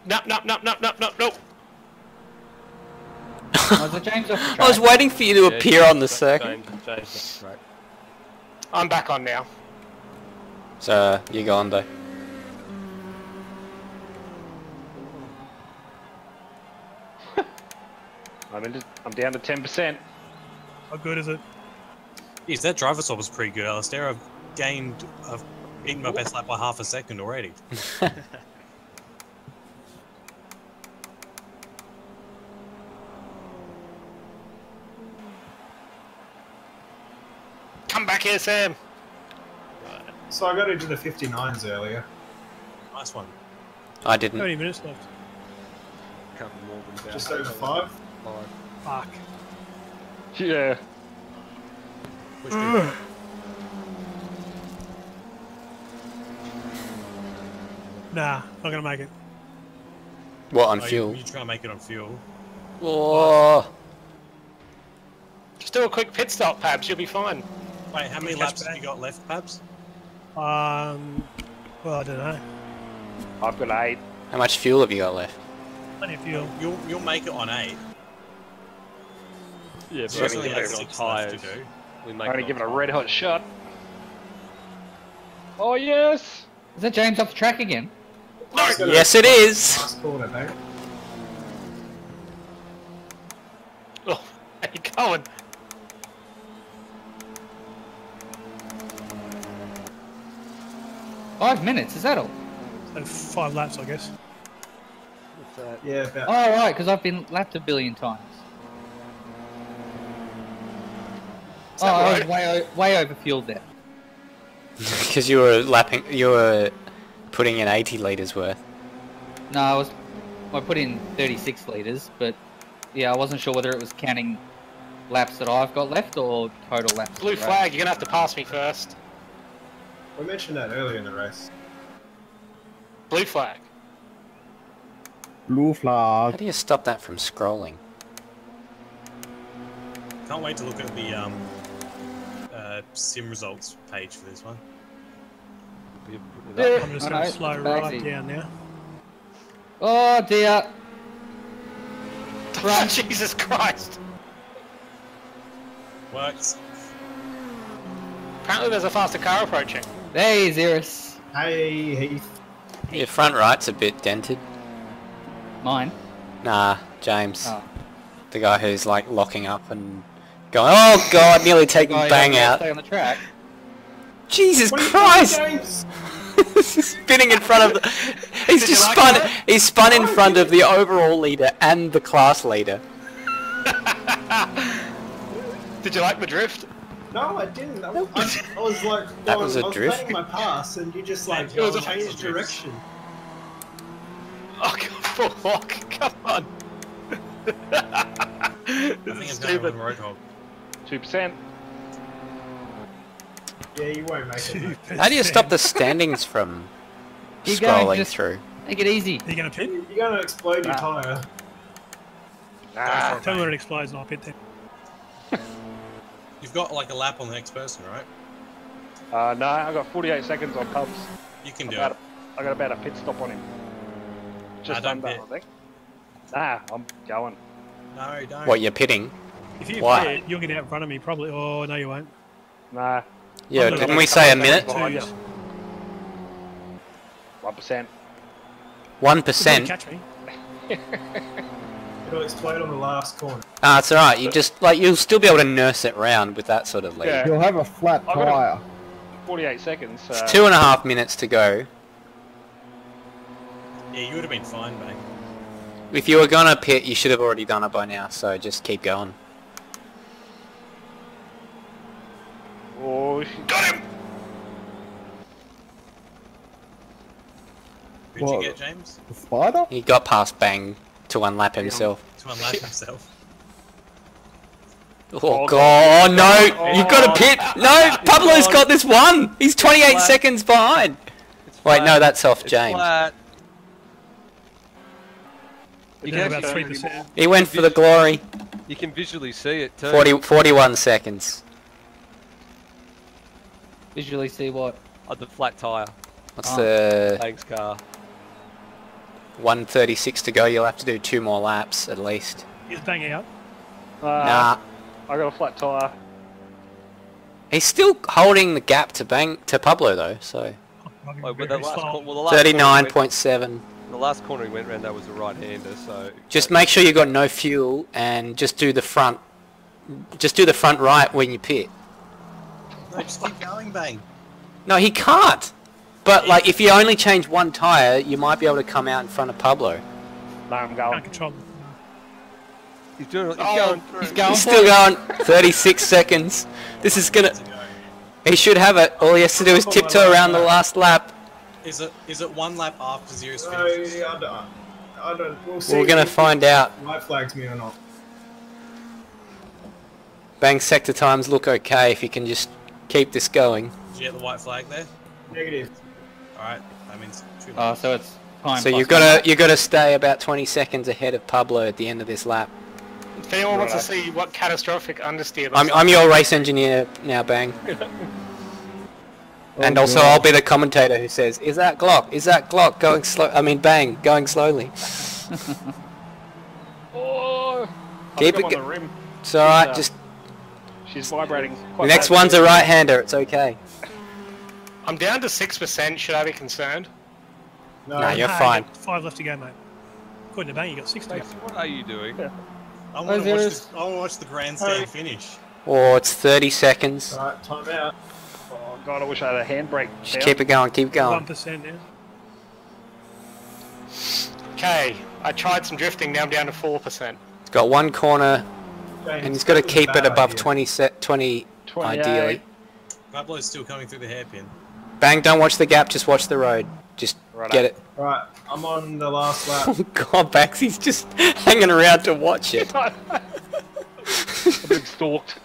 No, no, no, no, no, no, no! Was it James off the track? I was waiting for you to Yeah, appear on the James- circuit. James, right. I'm back on now. So, you go on though. I'm down to 10%. How good is it? Jeez, that driver swap was pretty good, Alistair. I've eaten my best lap by half a second already. Come back here, Sam! So I got into the 59s earlier. Nice one. I didn't. 30 minutes left. Couple more than about Just over 5. Fuck. Yeah. Push me. Nah, not gonna make it. What, on Oh, fuel? You try and make it on fuel. Oh, Just do a quick pit stop, Pabs, you'll be fine. Wait, how many Catch laps back. have you got left, Pabs? Well, I don't know. I've got 8. how much fuel have you got left? Plenty of fuel. You'll make it on 8. Yeah, but Certainly only had on 6 left tyres. to go. We I'm make gonna it give it a on red hot tyres. shot. Oh yes! Is that James off the track again? Yes, it is. Last corner, mate. Oh, how you going? Five minutes, is that all? So 5 laps, I guess. What's that? Yeah, about. Oh, right, because I've been lapped a billion times. Is Oh, that I was right? way overfueled there. Because you were putting in 80 litres worth. No, I put in 36 litres, but yeah, I wasn't sure whether it was counting laps that I've got left or total laps. Blue of the race. flag, you're gonna have to pass me first. We mentioned that earlier in the race. Blue flag. Blue How flag. do you stop that from scrolling? Can't wait to look at the sim results page for this one. We're putting it up. I'm just I going to know, slow it's right crazy. down now. Oh dear. Run, Jesus Christ! Works. Apparently there's a faster car approaching. Hey, Xeris. Hey, Heath. Your front right's a bit dented. Mine. Nah, James. Oh. The guy who's like locking up and going, oh god, nearly taking Oh, you bang don't out. Stay on the track. Jesus What are you Christ! doing, James? Spinning in front of the... He's Did just you like spun. that? He's spun in front of the overall leader and the class leader. Did you like the drift? No, I didn't. I was like, That was a I was drift. playing my pass, and you just like It was a changed direction. Oh, fuck, come on. I think This I'm is going with stupid. Roadhog. 2%. Yeah, you won't make it. mate. How do you stop the standings from Keep going, scrolling just- through? Take it easy. Are you going to pit? You're gonna explode your tire. Nah. Tell me when it explodes and I'll pit then. You've got like a lap on the next person, right? No, I got 48 seconds on Pubs. You can do About it. I got about a pit stop on him. Just don't under, pit. I think. Nah, I'm going. No, don't. What, you're pitting? If you Why? pit, you'll get out in front of me probably. Oh, no, you won't. Nah, Yeah, I'm didn't gonna we go say a back minute? to you. 1%. 1%? Catch me. It'll explode on the last corner. Ah, it's alright. You just, like, you'll still be able to nurse it round with that sort of lead. Yeah. You'll have a flat I got a- tire. 48 seconds. It's 2.5 minutes to go. Yeah, you would have been fine, mate. If you were gonna pit, you should have already done it by now, so just keep going. Oh, Got him! Who'd What? you get, James? The spider? He got past Bang to unlap himself. To unlap himself. Oh god, no! You've got to pit! No! Pablo's got this one! He's 28 flat. seconds behind! It's Wait, flat. no, that's off It's James. flat. You can about actually- 3%. He went for the glory. You can visually see it too. 41 seconds. Visually see what? The flat tyre. What's Oh. the... Thanks, car. 1:36 to go, you'll have to do 2 more laps at least. He's banging out. Nah. I got a flat tyre. He's still holding the gap to Pablo though, so... I'm Well, very the last, slow. well, the last corner he went- 39.7. The last corner he went round, that was a right-hander, so... Just make sure you got no fuel and just do the front... Just do the front right when you pit. No, just keep going, Bang. No, he can't! But like, if you only change one tyre, you might be able to come out in front of Pablo. No, I'm Can't going. control it. He's doing it, he's Oh, going through. He's going He's for still it. going. 36 seconds. This is gonna... He should have it. All he has to do is tiptoe around the last lap. Is it one lap after Zero's No, finishes? I don't. We'll see. We're gonna if find out. White flags me or not. Bang sector times look okay if you can just keep this going. Did you get the white flag there? Negative. Alright, that means 2 Oh, laps. so it's time. So plus you've gotta stay about 20 seconds ahead of Pablo at the end of this lap. If anyone wants to see what catastrophic understeer looks I'm your race engineer now, Bang. And Oh, also God. I'll be the commentator who says, is that Glock? Is that Glock going slow? I mean Bang, going slowly. Oh, Keep I think it I'm on the rim. It's alright, just... She's vibrating. The Quite next badly. one's a right-hander, it's okay. I'm down to 6%. Should I be concerned? No, Nah, you're Hey, fine. you got 5 left to go, mate. According to Bang, you got 6 to go. Stacey, what are you doing? I want to watch the grandstand finish. Oh, it's 30 seconds. Alright, time out. Oh god, I wish I had a handbrake. Just keep it going, keep going. 1% now. Okay, I tried some drifting. Now I'm down to 4%. It's got one corner, James, and he's got to that was a keep it bad above idea. 20 ideally. Pablo's still coming through the hairpin. Bang, don't watch the gap, just watch the road. Just get it. Right, I'm on the last lap. Oh god, Baxy's just hanging around to watch it. I've been stalked.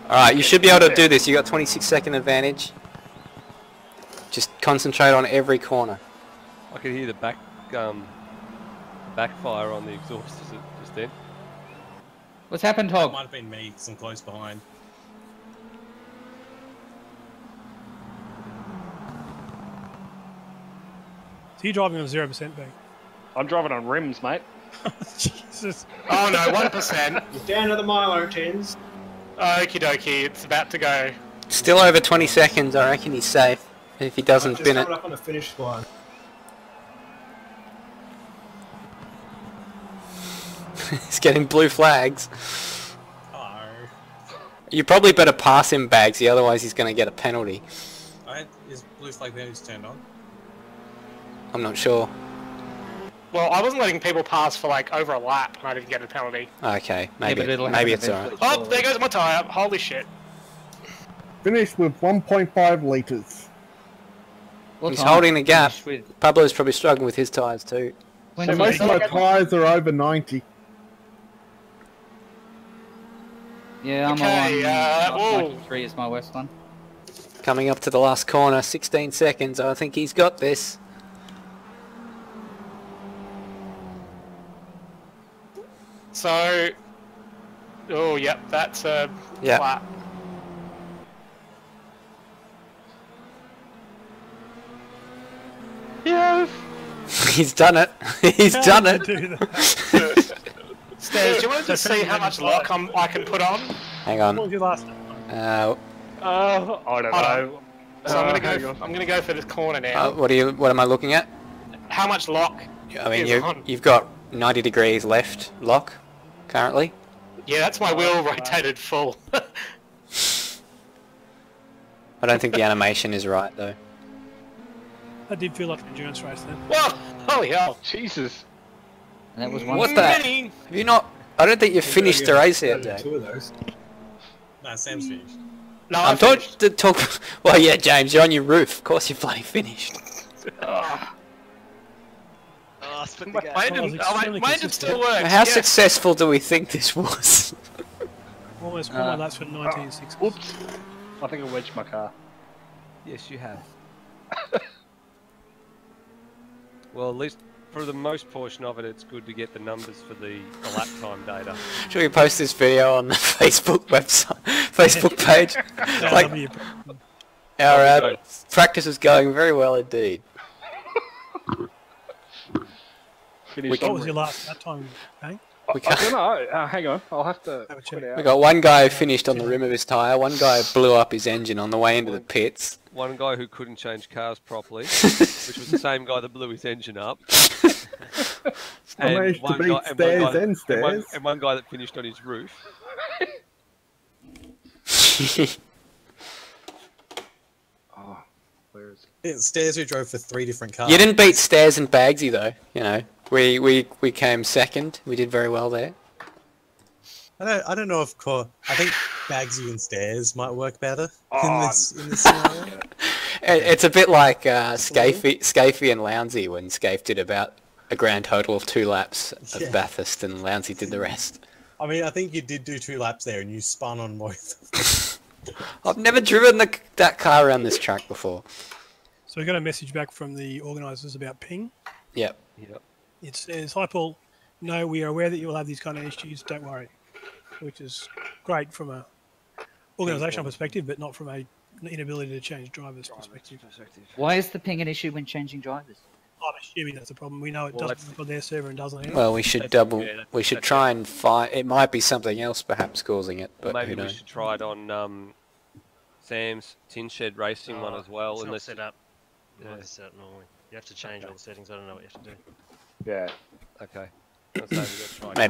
Alright, you should be able to do this. You got 26-second advantage. Just concentrate on every corner. I could hear the backfire on the exhaust just then. What's happened, It Hog? might have been me, because I'm close behind. So you're driving on 0%, Bang. I'm driving on rims, mate. Jesus. Oh no, 1%. You're down to the Milo tins. Okie dokie, it's about to go. Still over 20 seconds, I reckon he's safe. If he doesn't Just bin it. coming up on the finish line. He's getting blue flags. Oh. You probably better pass him, Bagsy, otherwise he's going to get a penalty. Is blue flag penalties turned on? I'm not sure. Well, I wasn't letting people pass for like over a lap and I didn't get a penalty. Okay, maybe, but it'll maybe happen it's alright. eventually. Oh, there goes my tyre. Holy shit. Finished with 1.5 litres. What He's time? holding the gap. Finish with- Pablo's probably struggling with his tyres too. When So do you most of my think- tyres are over 90. Yeah, I'm Okay, on. whoa. 93 is my worst one. Coming up to the last corner, 16 seconds. I think he's got this. So, oh yep, that's a Yeah. flat. Yes! He's done it. He's done it. Do that. Stairs, do you want to just see how much lock I can put on? Hang What on. was your last name? Uh, I don't Hold know. So I'm hang gonna on. go. I'm gonna go for this corner now. what am I looking at? How much lock? I mean, is on? you've got 90 degrees left lock currently. Yeah, that's my wheel rotated full. I don't think the animation is right though. That did feel like an endurance race then. Well, holy hell! Jesus. And that was one. What the? Have you not? I don't think you've finished the race yet, Jake. Two of those. No, Sam's finished. No, I'm finished. to talk. Well, yeah, James, you're on your roof. Of course, you're bloody finished. Oh, split the My gap. engine, extremely my engine consistent. still works. How yes. successful do we think this was? Almost all my laps for 1960. Oops. I think I wedged my car. Yes, you have. Well, at least for the most portion of it, it's good to get the numbers for the lap time data. Should we post this video on the Facebook website, Facebook page? Like, our practice is going very well indeed. Finished What on was your last lap time, Bang? I don't know. Hang on. I'll have to Have a put check. it out. We got one guy who finished on the rim of his tyre, one guy who blew up his engine on the way into the pits. One guy who couldn't change cars properly, which was the same guy that blew his engine up. I managed to beat Stairs and Stairs. and one guy that finished on his roof. Oh, where is it? Yeah, Stairs who drove for 3 different cars. You didn't beat Stairs and Bagsy though, you know. We came second. We did very well there. I don't know if I think Bagsy and Stairs might work better in Oh. this scenario. It's a bit like Scafey and Lounsey when Scafe did about a grand total of 2 laps of Yeah. Bathurst and Lounsey did the rest. I mean, I think you did do 2 laps there and you spun on both. I've never driven that car around this track before. So we got a message back from the organisers about ping. Yep. Yep. It says, "Hi Paul, no, we are aware that you will have these kind of issues. Don't worry," which is great from a organisational perspective, but not from a inability to change drivers perspective. Why is the ping an issue when changing drivers? I'm assuming that's a problem. We know it Well, doesn't work on their server and doesn't here. Well, we should we should try and find. It might be something else perhaps causing it, but maybe who we knows? should try it on Sam's Tin Shed Racing one as well. It's not Unless set up. It's set up normally. You have to change all the settings. I don't know what you have to do. Yeah. okay, let's say we got to try. Maybe